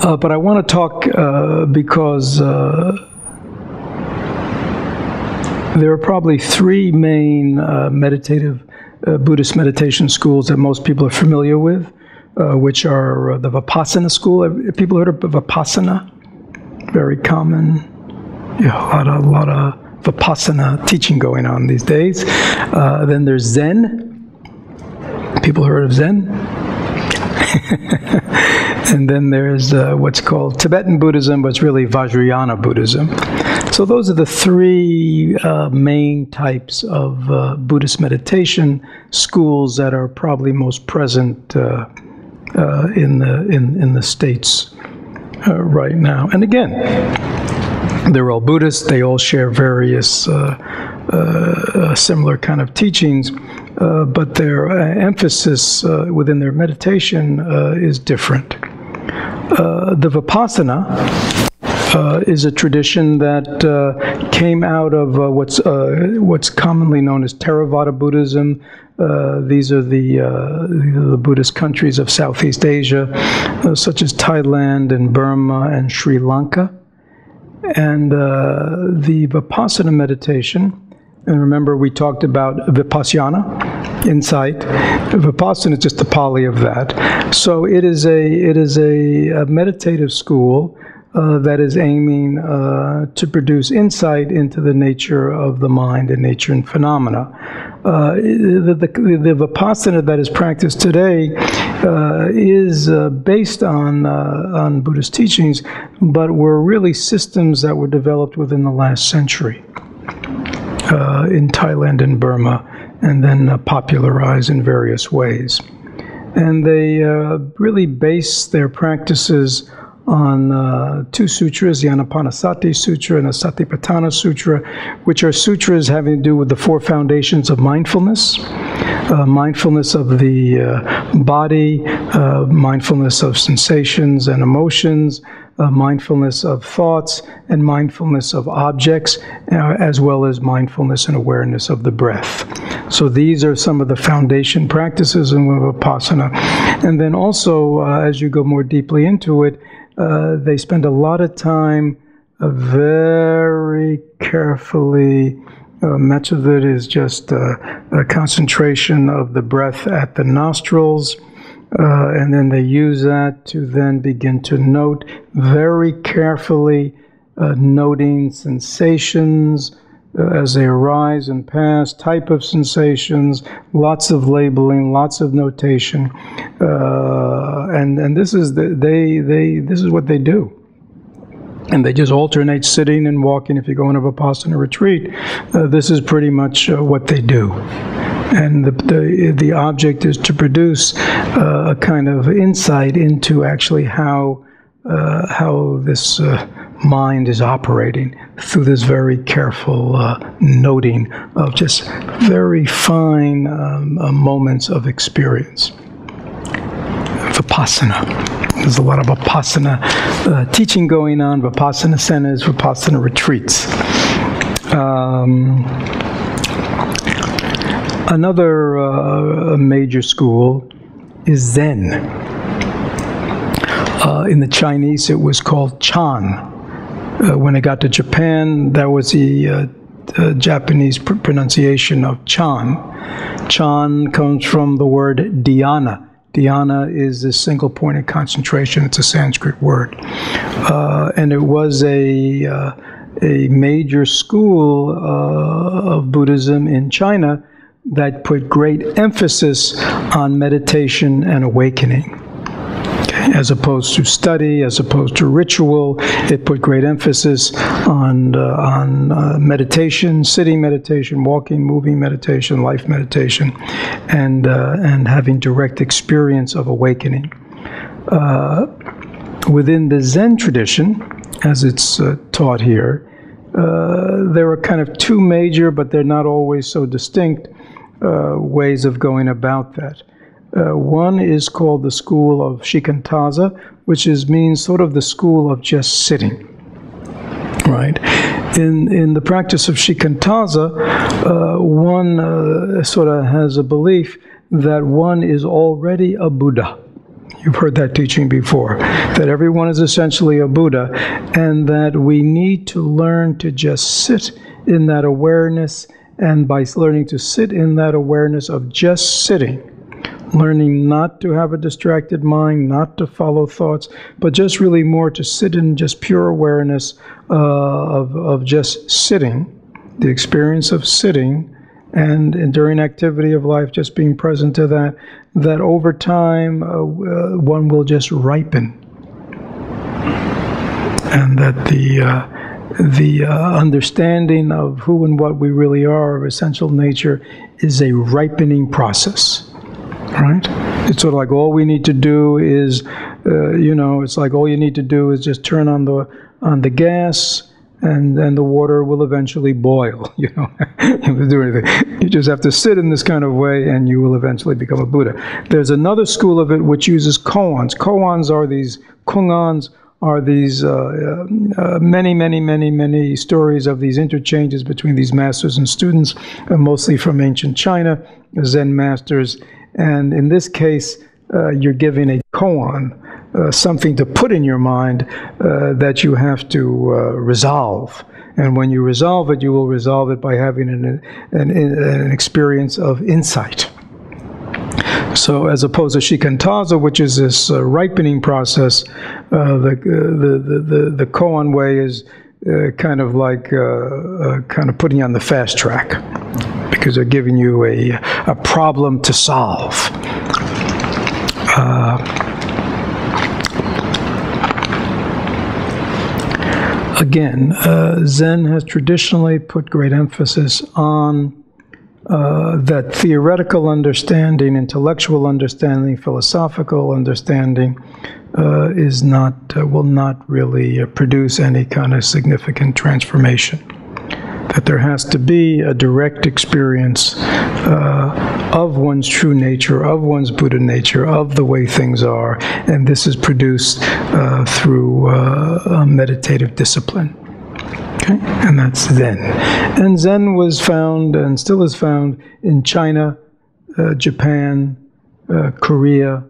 But I want to talk because there are probably three main meditative Buddhist meditation schools that most people are familiar with, which are the Vipassana school. Have people heard of Vipassana? Very common. Yeah, a lot of Vipassana teaching going on these days. Then there's Zen. People heard of Zen? And then there's what's called Tibetan Buddhism, but it's really Vajrayana Buddhism. So those are the three main types of Buddhist meditation schools that are probably most present in the States right now. And again, they're all Buddhists. They all share various similar kind of teachings, but their emphasis within their meditation is different. The Vipassana is a tradition that came out of what's commonly known as Theravada Buddhism. These are the Buddhist countries of Southeast Asia, such as Thailand and Burma and Sri Lanka. And the Vipassana meditation, and remember we talked about Vipassana, insight. Vipassana is just the Pali of that. So it is a meditative school that is aiming to produce insight into the nature of the mind and nature and phenomena. The Vipassana that is practiced today is based on Buddhist teachings, but were really systems that were developed within the last century in Thailand and Burma, and then popularized in various ways. And they really base their practices on two sutras, the Anapanasati Sutra and the Satipatthana Sutra, which are sutras having to do with the four foundations of mindfulness. Mindfulness of the body, mindfulness of sensations and emotions, mindfulness of thoughts, and mindfulness of objects, as well as mindfulness and awareness of the breath. So these are some of the foundation practices in Vipassana. And then also, as you go more deeply into it, they spend a lot of time very carefully. Much of it is just a concentration of the breath at the nostrils, and then they use that to then begin to note very carefully, noting sensations as they arise and pass, type of sensations, lots of labeling, lots of notation, and this is this is what they do. And they just alternate sitting and walking. If you go on a Vipassana retreat, this is pretty much what they do. And the object is to produce a kind of insight into actually how this mind is operating through this very careful noting of just very fine moments of experience. Vipassana. There's a lot of Vipassana teaching going on, Vipassana centers, Vipassana retreats. Another major school is Zen. In the Chinese, it was called Chan. When it got to Japan, that was the Japanese pronunciation of Chan. Chan comes from the word dhyana. Dhyana is a single point of concentration. It's a Sanskrit word. And it was a major school of Buddhism in China that put great emphasis on meditation and awakening. As opposed to study, as opposed to ritual, it put great emphasis on meditation, sitting meditation, walking, moving meditation, life meditation, and having direct experience of awakening. Within the Zen tradition, as it's taught here, there are kind of two major, but they're not always so distinct, ways of going about that. One is called the school of Shikantaza, which means sort of the school of just sitting, right? In the practice of shikantaza, one sort of has a belief that one is already a Buddha. You've heard that teaching before, that everyone is essentially a Buddha, and that we need to learn to just sit in that awareness, and by learning to sit in that awareness of just sitting, learning not to have a distracted mind, not to follow thoughts, but just really more to sit in just pure awareness of just sitting, the experience of sitting, and during activity of life, just being present to that, that over time, one will just ripen. And that the understanding of who and what we really are, of essential nature, is a ripening process, right? It's sort of like all we need to do is, it's like all you need to do is just turn on the gas, and then the water will eventually boil, you don't have to do anything. You just have to sit in this kind of way, and you will eventually become a Buddha. There's another school of it which uses koans. Koans are these, kungans are these many stories of these interchanges between these masters and students, mostly from ancient China, Zen masters. And in this case, you're giving a koan, something to put in your mind that you have to resolve. And when you resolve it, you will resolve it by having an experience of insight. So as opposed to shikantaza, which is this ripening process, the koan way is kind of like kind of putting you on the fast track, because they're giving you a problem to solve. Again, Zen has traditionally put great emphasis on that theoretical understanding, intellectual understanding, philosophical understanding will not really produce any kind of significant transformation. That there has to be a direct experience of one's true nature, of one's Buddha nature, of the way things are, and this is produced through a meditative discipline. Okay? And that's Zen. And Zen was found, and still is found, in China, Japan, Korea,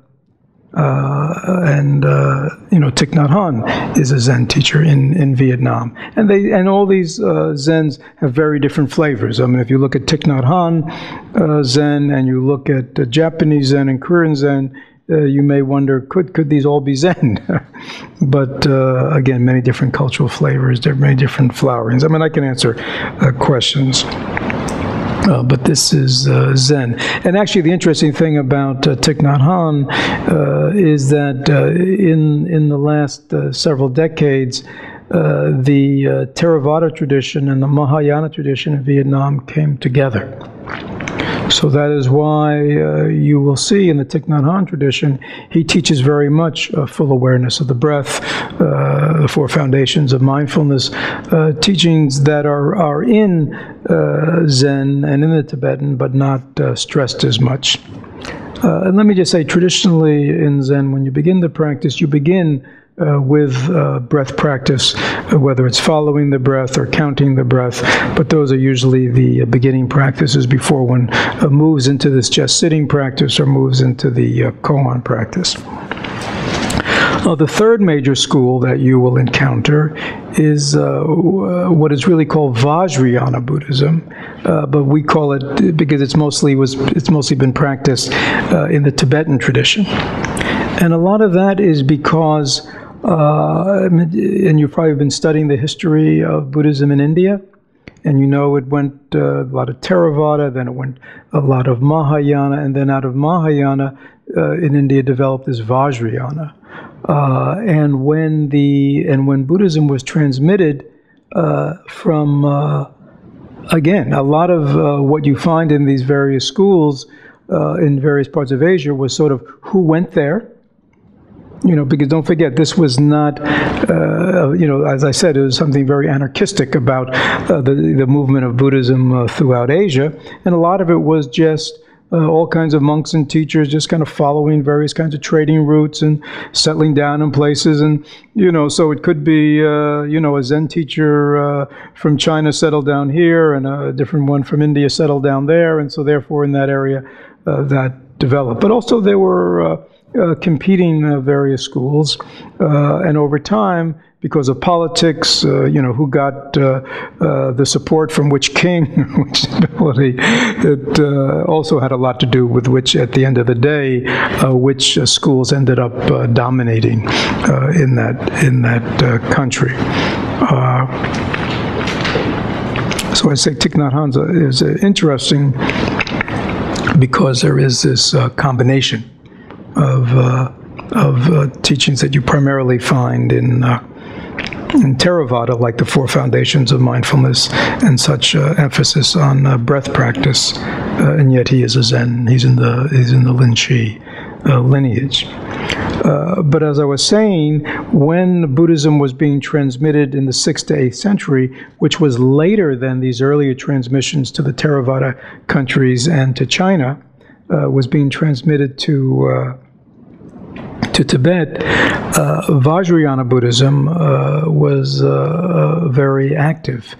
and Thich Nhat Hanh is a Zen teacher in Vietnam, and all these Zens have very different flavors. I mean, if you look at Thich Nhat Hanh Zen, and you look at Japanese Zen and Korean Zen, you may wonder, could these all be Zen? But again, many different cultural flavors, there are many different flowerings. I mean, I can answer questions. But this is Zen. And actually, the interesting thing about Thich Nhat Hanh is that in the last several decades, the Theravada tradition and the Mahayana tradition in Vietnam came together. So that is why you will see in the Thich Nhat Hanh tradition, he teaches very much full awareness of the breath, the four foundations of mindfulness, teachings that are in Zen and in the Tibetan, but not stressed as much. And let me just say, traditionally in Zen, when you begin the practice, you begin with breath practice, whether it's following the breath or counting the breath, but those are usually the beginning practices before one moves into this just sitting practice or moves into the koan practice. The third major school that you will encounter is what is really called Vajrayana Buddhism, but we call it, because it's mostly been practiced in the Tibetan tradition. And a lot of that is because, and you've probably been studying the history of Buddhism in India, and you know it went a lot of Theravada, then it went a lot of Mahayana, and then out of Mahayana in India developed this Vajrayana. And when Buddhism was transmitted from, again, a lot of what you find in these various schools in various parts of Asia was sort of who went there. Because don't forget, this was not, as I said, it was something very anarchistic about the movement of Buddhism throughout Asia. And a lot of it was just all kinds of monks and teachers just kind of following various kinds of trading routes and settling down in places. And, so it could be, a Zen teacher from China settled down here and a different one from India settled down there. And so therefore in that area that developed. But also there were competing various schools. And over time, because of politics, who got the support from which king, which ability, it also had a lot to do with which, at the end of the day, which schools ended up dominating in that country. So I say Thich Nhat Hanh is interesting because there is this combination of teachings that you primarily find in Theravada, like the Four Foundations of Mindfulness, and such emphasis on breath practice, and yet he is a Zen. He's in the Lin Chi lineage. But as I was saying, when Buddhism was being transmitted in the 6th to 8th century, which was later than these earlier transmissions to the Theravada countries and to China, was being transmitted to Tibet, Vajrayana Buddhism was very active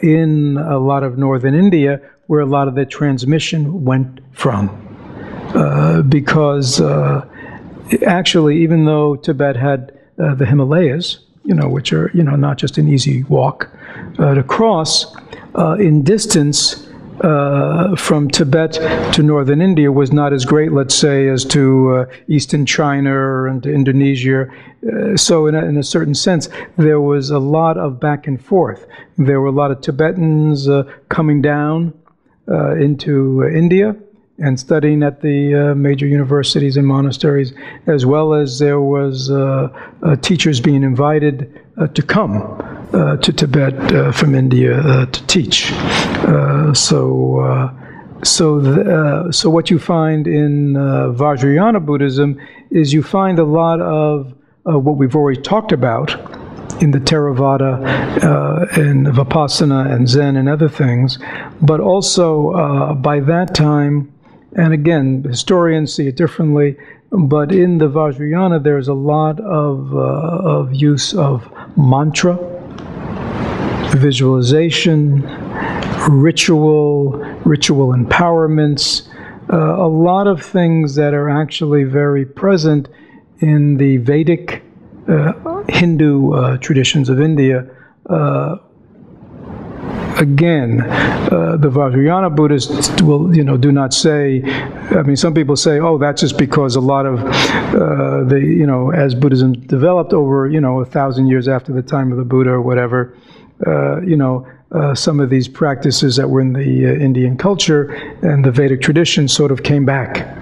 in a lot of northern India, where a lot of the transmission went from. Because actually, even though Tibet had the Himalayas, which are, not just an easy walk to cross, in distance, from Tibet to northern India was not as great, let's say, as to eastern China and to Indonesia. So in a certain sense, there was a lot of back and forth. There were a lot of Tibetans coming down into India and studying at the major universities and monasteries, as well as there was teachers being invited to come to Tibet from India to teach. So what you find in Vajrayana Buddhism is you find a lot of what we've already talked about in the Theravada and Vipassana and Zen and other things, but also by that time, and again, historians see it differently, but in the Vajrayana there's a lot of use of mantra, visualization, ritual empowerments, a lot of things that are actually very present in the Vedic Hindu traditions of India. Again, the Vajrayana Buddhists will, do not say, some people say, oh, that's just because a lot of as Buddhism developed over, 1,000 years after the time of the Buddha or whatever, some of these practices that were in the Indian culture and the Vedic tradition sort of came back.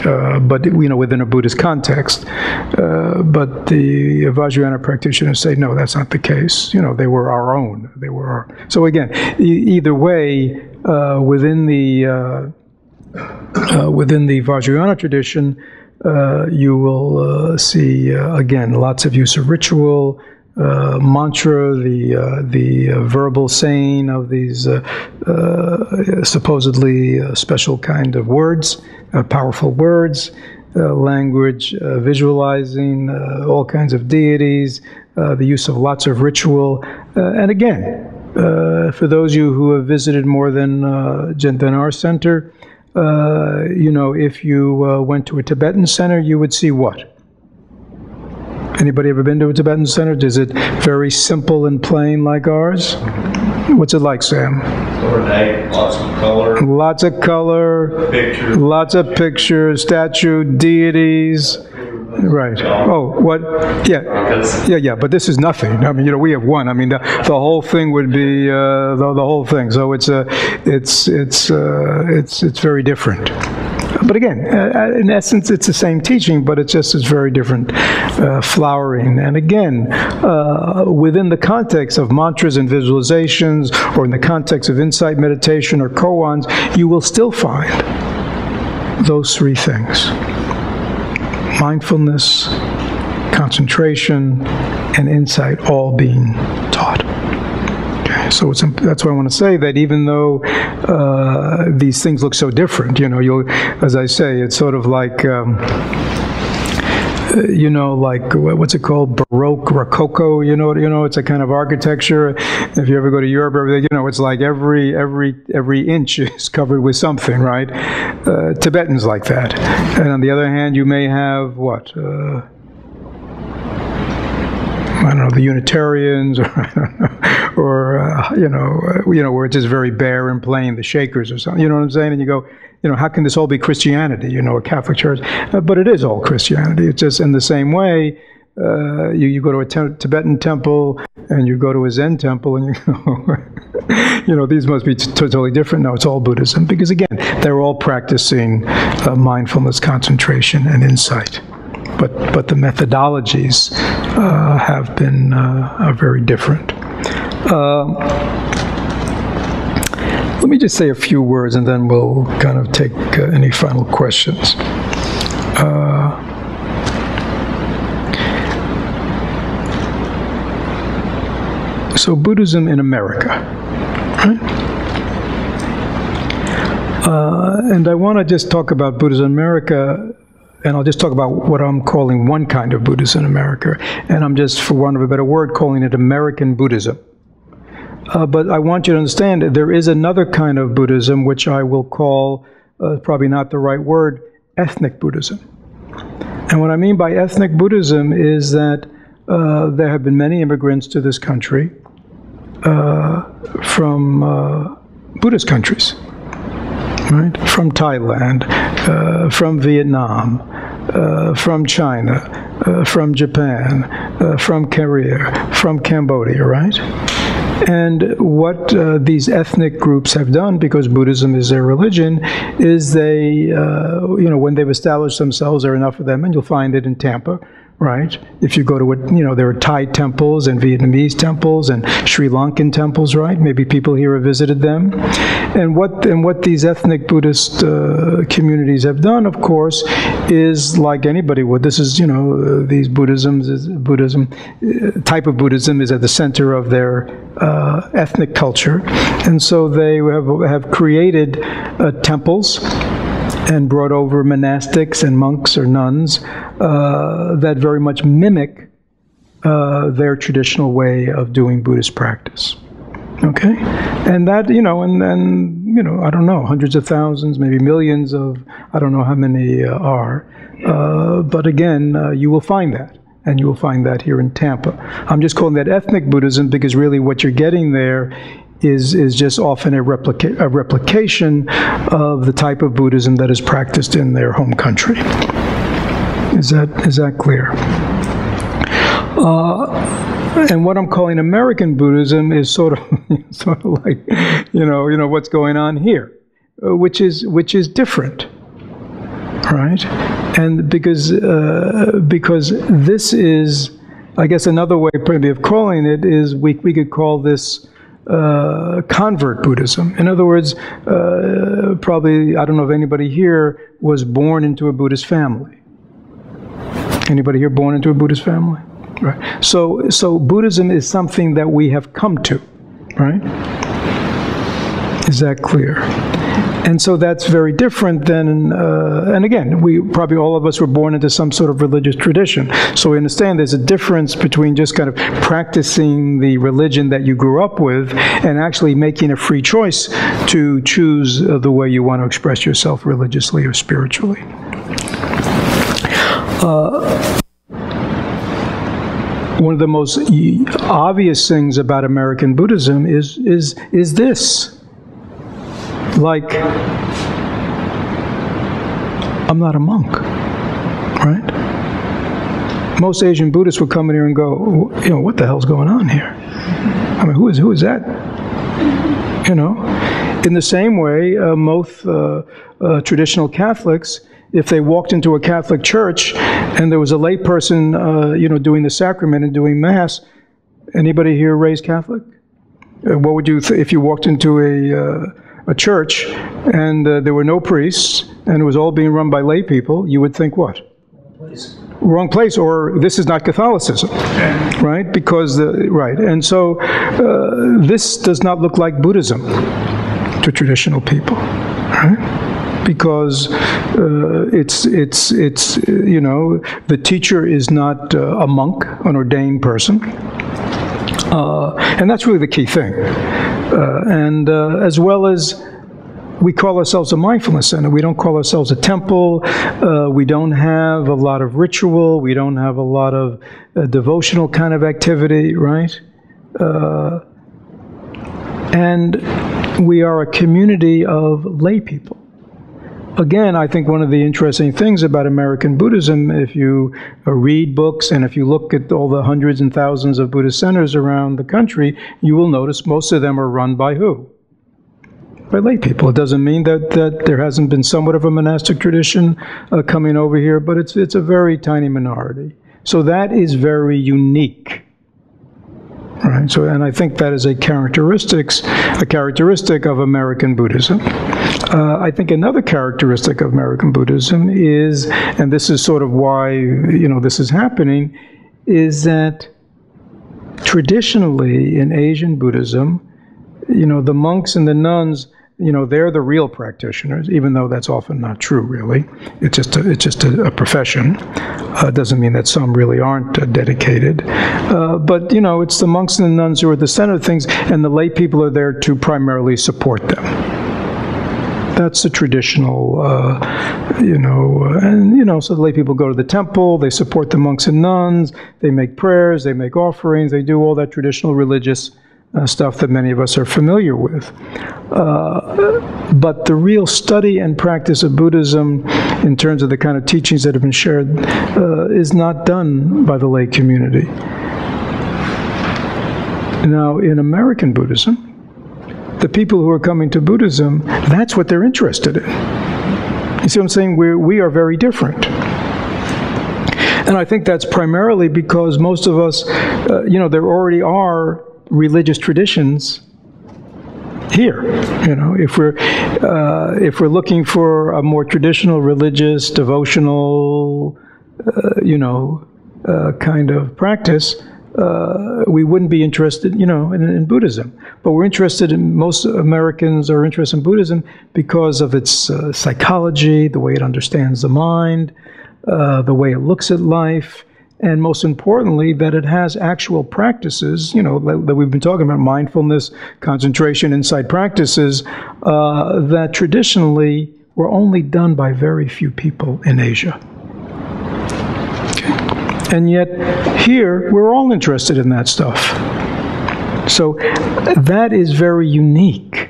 But within a Buddhist context. But the Vajrayana practitioners say, no, that's not the case. They were our own. They were our... So again, either way, within the Vajrayana tradition, you will see again lots of use of ritual, mantra, the verbal saying of these supposedly special kind of words, powerful words, language, visualizing all kinds of deities, the use of lots of ritual. And again, for those of you who have visited more than our center, if you went to a Tibetan center, you would see what? Anybody ever been to a Tibetan center? Is it very simple and plain like ours? What's it like, Sam? Ornate, lots of color. Lots of color. Pictures. Lots of pictures, statue, deities. Right. Oh, what? Yeah. But this is nothing. We have one. The whole thing would be the whole thing. So it's very different. But again, in essence, it's the same teaching, but it's just this very different flowering. And again, within the context of mantras and visualizations, or in the context of insight meditation or koans, you will still find those three things: mindfulness, concentration, and insight all being taught. Okay. So that's why I want to say that even though these things look so different, as I say, it's sort of like, like what's it called, Baroque, Rococo. It's a kind of architecture. If you ever go to Europe, everything, it's like every inch is covered with something, right? Tibetans like that, and on the other hand, you may have what? I don't know, the Unitarians, or where it's just very bare and plain, the Shakers or something. You know what I'm saying? And you go, how can this all be Christianity? A Catholic church, but it is all Christianity. It's just in the same way. You go to a Tibetan temple and you go to a Zen temple, and you go, these must be totally different. No, it's all Buddhism, because again, they're all practicing mindfulness, concentration, and insight. But the methodologies have been are very different. Let me just say a few words, and then we'll kind of take any final questions. So Buddhism in America, right? And I want to just talk about Buddhism in America. And I'll just talk about what I'm calling one kind of Buddhism in America. And I'm just, for want of a better word, calling it American Buddhism. But I want you to understand that there is another kind of Buddhism, which I will call, probably not the right word, ethnic Buddhism. And what I mean by ethnic Buddhism is that there have been many immigrants to this country from Buddhist countries. Right? From Thailand, from Vietnam, from China, from Japan, from Korea, from Cambodia, right? And what these ethnic groups have done, because Buddhism is their religion, is they, when they've established themselves, there are enough of them, and you'll find it in Tampa, right? If you go to there are Thai temples and Vietnamese temples and Sri Lankan temples, right? Maybe people here have visited them. And what these ethnic Buddhist communities have done, of course, is like anybody would. This is, these Buddhism type of Buddhism is at the center of their ethnic culture, and so they have created temples and brought over monastics and monks or nuns that very much mimic their traditional way of doing Buddhist practice. Okay? And that, and then, I don't know, hundreds of thousands, maybe millions of, I don't know how many are. But again, you will find that. And you will find that here in Tampa. I'm just calling that ethnic Buddhism because really what you're getting there is just often a replication of the type of Buddhism that is practiced in their home country. Is that clear? And what I'm calling American Buddhism is sort of like, what's going on here, which is different, right? And because this is, I guess another way maybe of calling it is we could call this convert Buddhism. In other words, probably, I don't know if anybody here was born into a Buddhist family. Anybody here born into a Buddhist family? Right. So Buddhism is something that we have come to, right? Is that clear? And so that's very different than, and again, probably all of us were born into some sort of religious tradition. So we understand there's a difference between just kind of practicing the religion that you grew up with and actually making a free choice to choose the way you want to express yourself religiously or spiritually. One of the most obvious things about American Buddhism is this. Like, I'm not a monk, right? Most Asian Buddhists would come in here and go, what the hell's going on here? I mean, who is that? In the same way, most traditional Catholics, if they walked into a Catholic church and there was a lay person, doing the sacrament and doing Mass, anybody here raised Catholic? What would you, if you walked into a church and there were no priests and it was all being run by lay people, you would think what? wrong place, or this is not Catholicism, right? Because and so this does not look like Buddhism to traditional people, right? Because it's you know, the teacher is not a monk, an ordained person, and that's really the key thing. And as well as we call ourselves a mindfulness center. We don't call ourselves a temple. We don't have a lot of ritual. We don't have a lot of devotional kind of activity, right? And we are a community of lay people. Again, I think one of the interesting things about American Buddhism, if you read books and if you look at all the hundreds and thousands of Buddhist centers around the country, you will notice most of them are run by who? By lay people. It doesn't mean that there hasn't been somewhat of a monastic tradition coming over here, but it's a very tiny minority. So that is very unique, right? So, and I think that is a characteristic of American Buddhism. I think another characteristic of American Buddhism is, and this is sort of why, you know, this is happening, is that traditionally in Asian Buddhism, you know, the monks and the nuns, you know, they're the real practitioners, even though that's often not true, really. It's just a profession. Doesn't mean that some really aren't dedicated. But, you know, it's the monks and the nuns who are at the center of things, and the lay people are there to primarily support them. That's the traditional, you know, and, you know, so the lay people go to the temple, they support the monks and nuns, they make prayers, they make offerings, they do all that traditional religious stuff that many of us are familiar with. But the real study and practice of Buddhism, in terms of the kind of teachings that have been shared, is not done by the lay community. Now, in American Buddhism, the people who are coming to Buddhism, that's what they're interested in. You see what I'm saying? We are very different. And I think that's primarily because most of us, you know, there already are religious traditions here. You know, if we're looking for a more traditional religious, devotional, you know, kind of practice, we wouldn't be interested, you know, in Buddhism. But we're interested in, most Americans are interested in Buddhism because of its psychology, the way it understands the mind, the way it looks at life, and most importantly, that it has actual practices, you know, that we've been talking about, mindfulness, concentration, insight practices, that traditionally were only done by very few people in Asia. Okay. And yet, here, we're all interested in that stuff. So, that is very unique.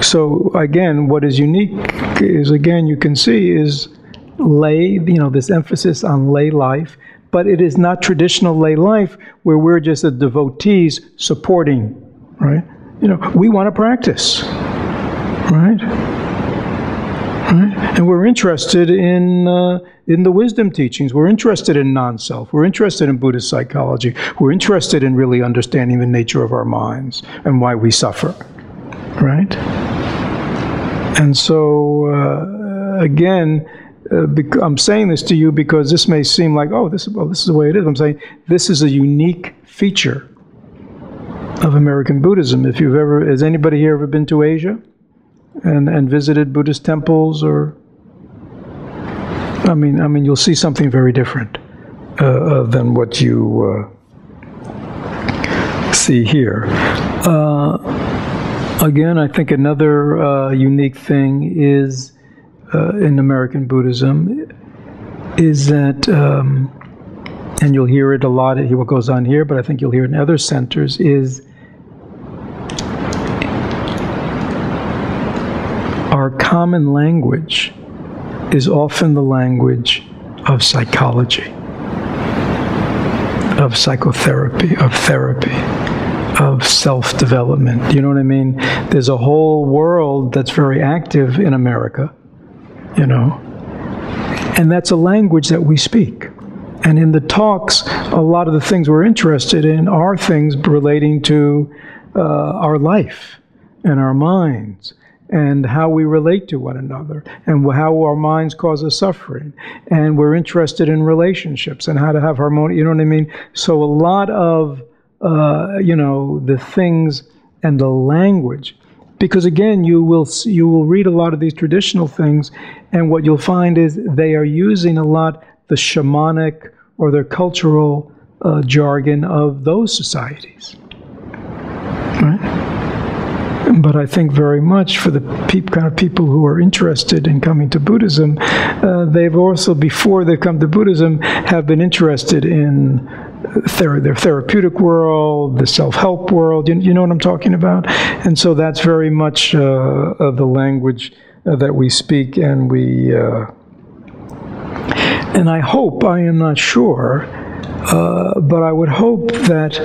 So, again, what is unique is, again, you can see, is lay, you know, this emphasis on lay life, but it is not traditional lay life where we're just the devotees supporting, right? You know, we want to practice, right? Right? And we're interested in the wisdom teachings. We're interested in non-self. We're interested in Buddhist psychology. We're interested in really understanding the nature of our minds and why we suffer, right? And so, again, I'm saying this to you because this may seem like, oh, this is the way it is. I'm saying this is a unique feature of American Buddhism. If you've ever, has anybody here ever been to Asia and visited Buddhist temples, or, I mean, you'll see something very different than what you see here. Again, I think another unique thing is, in American Buddhism, is that, and you'll hear it a lot, what goes on here, but I think you'll hear it in other centers, is our common language is often the language of psychology, of psychotherapy, of therapy, of self-development. You know what I mean? There's a whole world that's very active in America, you know, and that's a language that we speak. And in the talks, a lot of the things we're interested in are things relating to our life and our minds and how we relate to one another, and how our minds cause us suffering, and we're interested in relationships and how to have harmony. You know what I mean? So a lot of the things and the language, because again, you will read a lot of these traditional things, and what you'll find is they are using a lot the shamanic or their cultural jargon of those societies. Right? But I think very much for the kind of people who are interested in coming to Buddhism, they've also, before they come to Buddhism, have been interested in their therapeutic world, the self-help world. You know what I'm talking about? And so that's very much of the language that we speak, and we. And I hope, I am not sure, but I would hope that.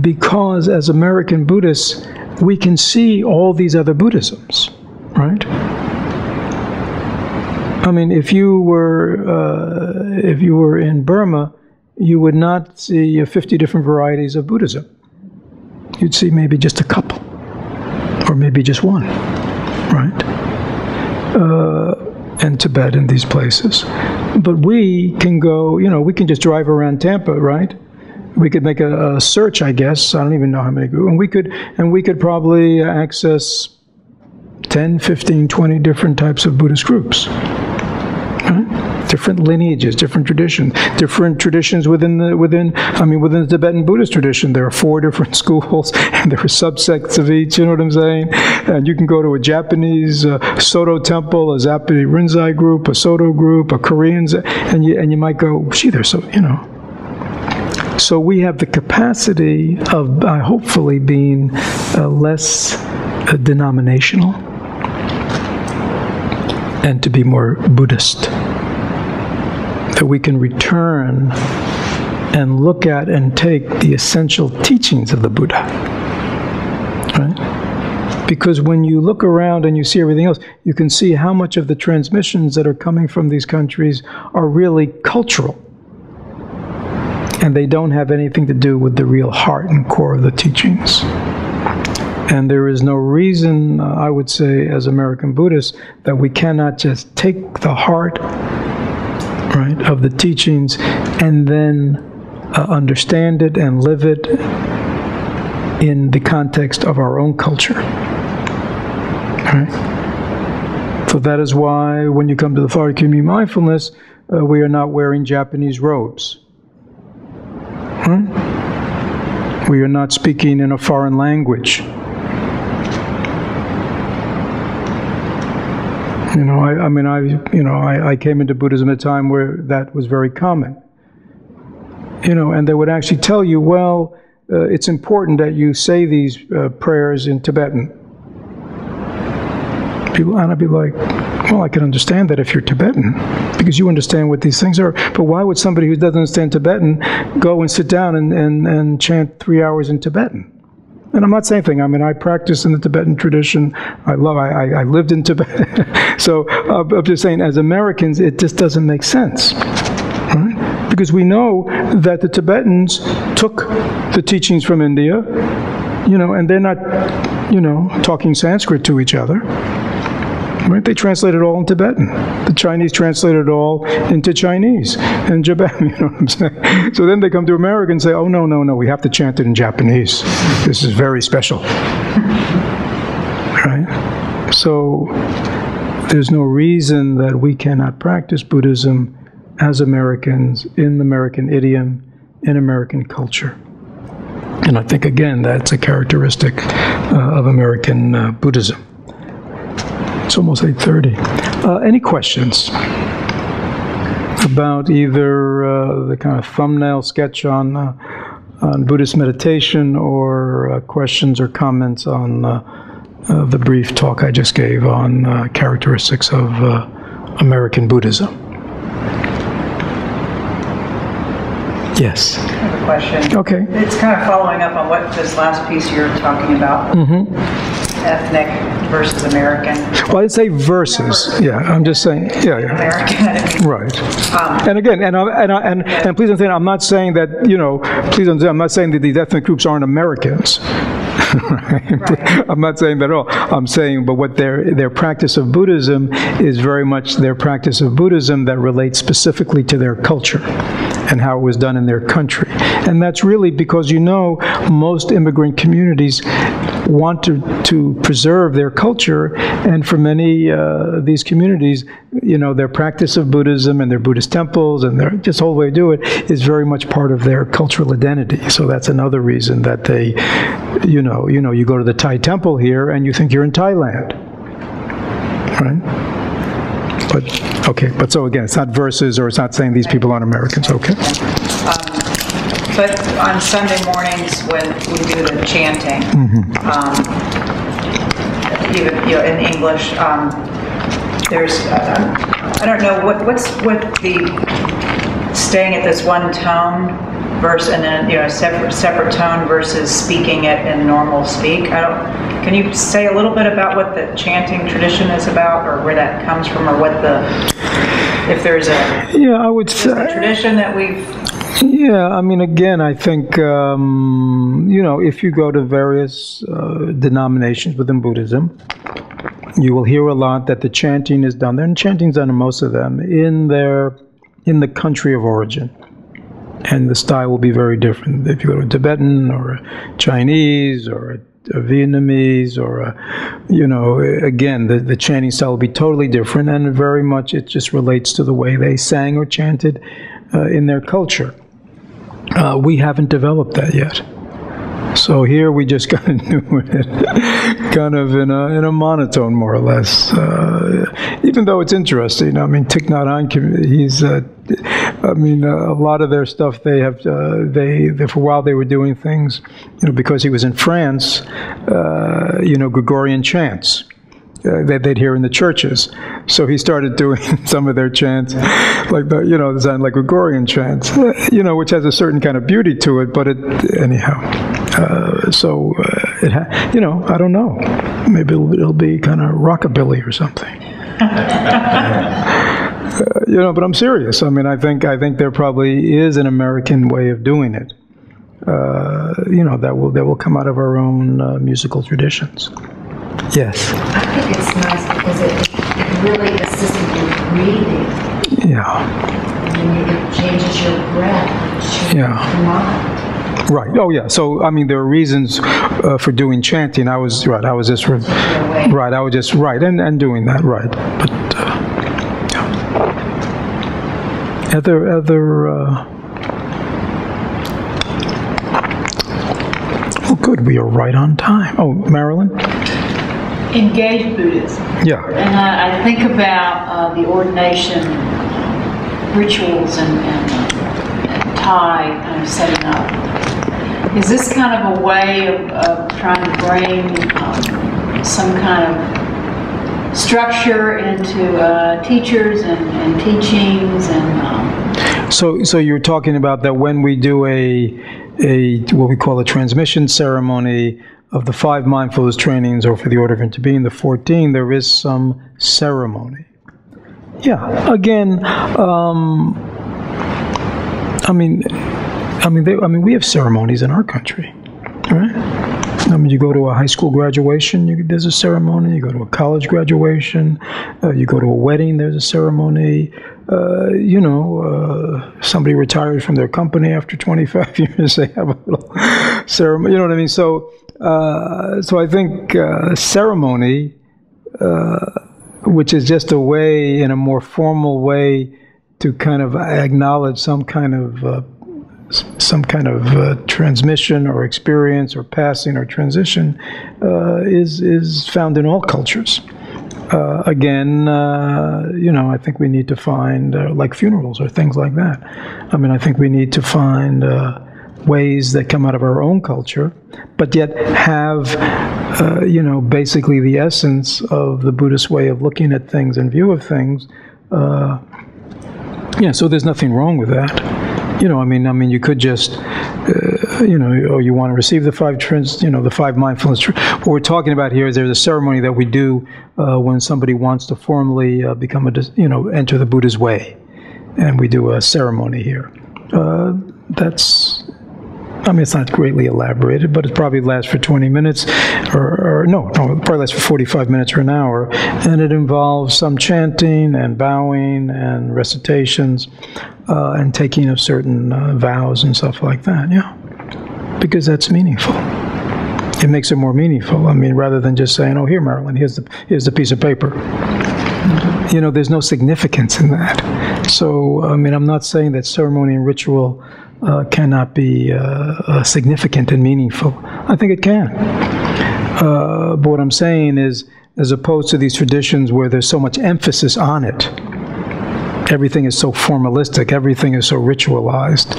Because as American Buddhists, we can see all these other Buddhisms, right? I mean, if you were in Burma, you would not see 50 different varieties of Buddhism. You'd see maybe just a couple, or maybe just one, right? And Tibet and these places. But we can go, we can just drive around Tampa, right? We could make a search, I guess. I don't even know how many. And we could probably access 10, 15, 20 different types of Buddhist groups. Right? Different lineages, different traditions within the Tibetan Buddhist tradition. There are 4 different schools, and there are subsects of each. You know what I'm saying? And you can go to a Japanese Soto temple, a Zappy Rinzai group, a Soto group, a Korean, and you might go, gee, they're so So we have the capacity of hopefully being less denominational and to be more Buddhist. That we can return and look at and take the essential teachings of the Buddha. Right? Because when you look around and you see everything else, you can see how much of the transmissions that are coming from these countries are really cultural. And they don't have anything to do with the real heart and core of the teachings. And there is no reason, I would say, as American Buddhists, that we cannot just take the heart, right, of the teachings and then understand it and live it in the context of our own culture. Right? So that is why when you come to the Shakyamuni mindfulness, we are not wearing Japanese robes. We are not speaking in a foreign language. I came into Buddhism at a time where that was very common. And they would actually tell you, well, it's important that you say these prayers in Tibetan. And I'd be like, well, I can understand that if you're Tibetan, because you understand what these things are. But why would somebody who doesn't understand Tibetan go and sit down and chant 3 hours in Tibetan? And I'm not saying anything. I practice in the Tibetan tradition. I lived in Tibet. So I'm just saying, as Americans, it just doesn't make sense. Right? Because we know that the Tibetans took the teachings from India, and they're not, talking Sanskrit to each other. Right? They translated it all in Tibetan. The Chinese translated it all into Chinese and Japan. You know what I'm saying? So then they come to America and say, "Oh no, we have to chant it in Japanese. This is very special." Right? So there's no reason that we cannot practice Buddhism as Americans in the American idiom, in American culture. And I think again that's a characteristic of American Buddhism. It's almost 8:30. Any questions about either the kind of thumbnail sketch on Buddhist meditation, or questions or comments on the brief talk I just gave on characteristics of American Buddhism? Yes. I have a question. Okay. It's kind of following up on what this last piece you're talking about. Mm-hmm. Ethnic versus American. Well, I'd say versus. Yeah, I'm just saying. Yeah. American. Right. And again, and please understand, I'm not saying that, please understand, I'm not saying that these ethnic groups aren't Americans. I'm not saying that at all. I'm saying, but what their practice of Buddhism is very much their practice of Buddhism that relates specifically to their culture and how it was done in their country. And that's really because, most immigrant communities want to preserve their culture, and for many these communities, their practice of Buddhism and their Buddhist temples and their just whole way to do it is very much part of their cultural identity. So that's another reason that they, you go to the Thai temple here and you think you're in Thailand, right? But so again, it's not verses, or it's not saying these people aren't Americans, okay? But on Sunday mornings when we do the chanting, even in English, there's I don't know what's with the staying at this one tone versus and then separate tone versus speaking it in normal speak. Can you say a little bit about what the chanting tradition is about, or where that comes from, or if there's a I would say a tradition that we've. Yeah, I mean, again, I think, if you go to various denominations within Buddhism, you will hear a lot that the chanting is done there, and chanting's done in most of them, in the country of origin. And the style will be very different. If you go to a Tibetan or a Chinese or a Vietnamese or again, the chanting style will be totally different, and very much it just relates to the way they sang or chanted in their culture. We haven't developed that yet. So here we just kind of do it, kind of in a monotone, more or less. Even though it's interesting, I mean, Thich Nhat Hanh, he's, a lot of their stuff they have, they for a while they were doing things, because he was in France, Gregorian chants. That they'd hear in the churches. So he started doing some of their chants, like the sound like Gregorian chants, which has a certain kind of beauty to it, but anyhow. I don't know. Maybe it'll be kind of rockabilly or something. But I'm serious. I mean, I think there probably is an American way of doing it. That will come out of our own musical traditions. Yes. I think it's nice because it really assists with breathing. Yeah. It changes your breath. Your mind. Right. Oh, yeah. So, I mean, there are reasons for doing chanting. I was just and doing that, right. But good. We are right on time. Oh, Marilyn? Engaged Buddhism. Yeah. And I think about the ordination rituals and Thai kind of setting up. Is this kind of a way of trying to bring some kind of structure into teachers and teachings and? So you're talking about that when we do a what we call a transmission ceremony of the 5 mindfulness trainings, or for the Order of Interbeing, the 14, there is some ceremony. Yeah. Again, we have ceremonies in our country, right? I mean, you go to a high school graduation, there's a ceremony. You go to a college graduation, you go to a wedding, there's a ceremony. Somebody retires from their company after 25 years, they have a little ceremony. You know what I mean? So I think ceremony, which is just a way, in a more formal way, to kind of acknowledge some kind of transmission or experience or passing or transition, is found in all cultures. Again, I think we need to find, like funerals or things like that. I mean, I think we need to find ways that come out of our own culture, but yet have, basically the essence of the Buddhist way of looking at things and view of things. So there's nothing wrong with that. You could just, you want to receive the 5 the 5 mindfulness. What we're talking about here is there's a ceremony that we do when somebody wants to formally become enter the Buddha's way, and we do a ceremony here. I mean, it's not greatly elaborated, but it probably lasts for 20 minutes, or no, it probably lasts for 45 minutes or an hour, and it involves some chanting and bowing and recitations and taking of certain vows and stuff like that, yeah, because that's meaningful. It makes it more meaningful. I mean, rather than just saying, "Oh, here, Marilyn, here's the piece of paper." You know, there's no significance in that. So, I mean, I'm not saying that ceremony and ritual cannot be significant and meaningful. I think it can. But what I'm saying is, as opposed to these traditions where there's so much emphasis on it, everything is so formalistic, everything is so ritualized.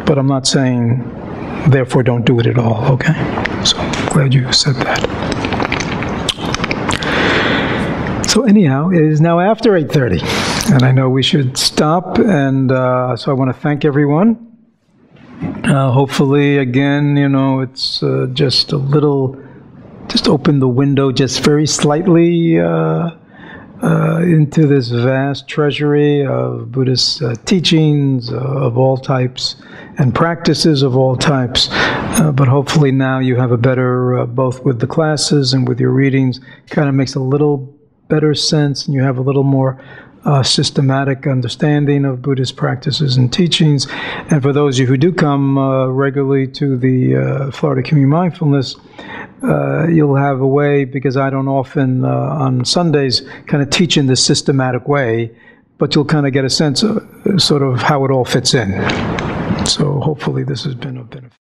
But I'm not saying, therefore, don't do it at all, okay? So, I'm glad you said that. So anyhow, it is now after 8:30, and I know we should stop, and so I want to thank everyone. Hopefully, again, you know, it's just a little, just open the window just very slightly into this vast treasury of Buddhist teachings of all types and practices of all types. But hopefully now you have a better, both with the classes and with your readings, kind of makes a little better sense, and you have a little more systematic understanding of Buddhist practices and teachings. And for those of you who do come regularly to the Florida Community Mindfulness, you'll have a way, because I don't often on Sundays kind of teach in this systematic way, but you'll kind of get a sense of sort of how it all fits in. So hopefully this has been a benefit.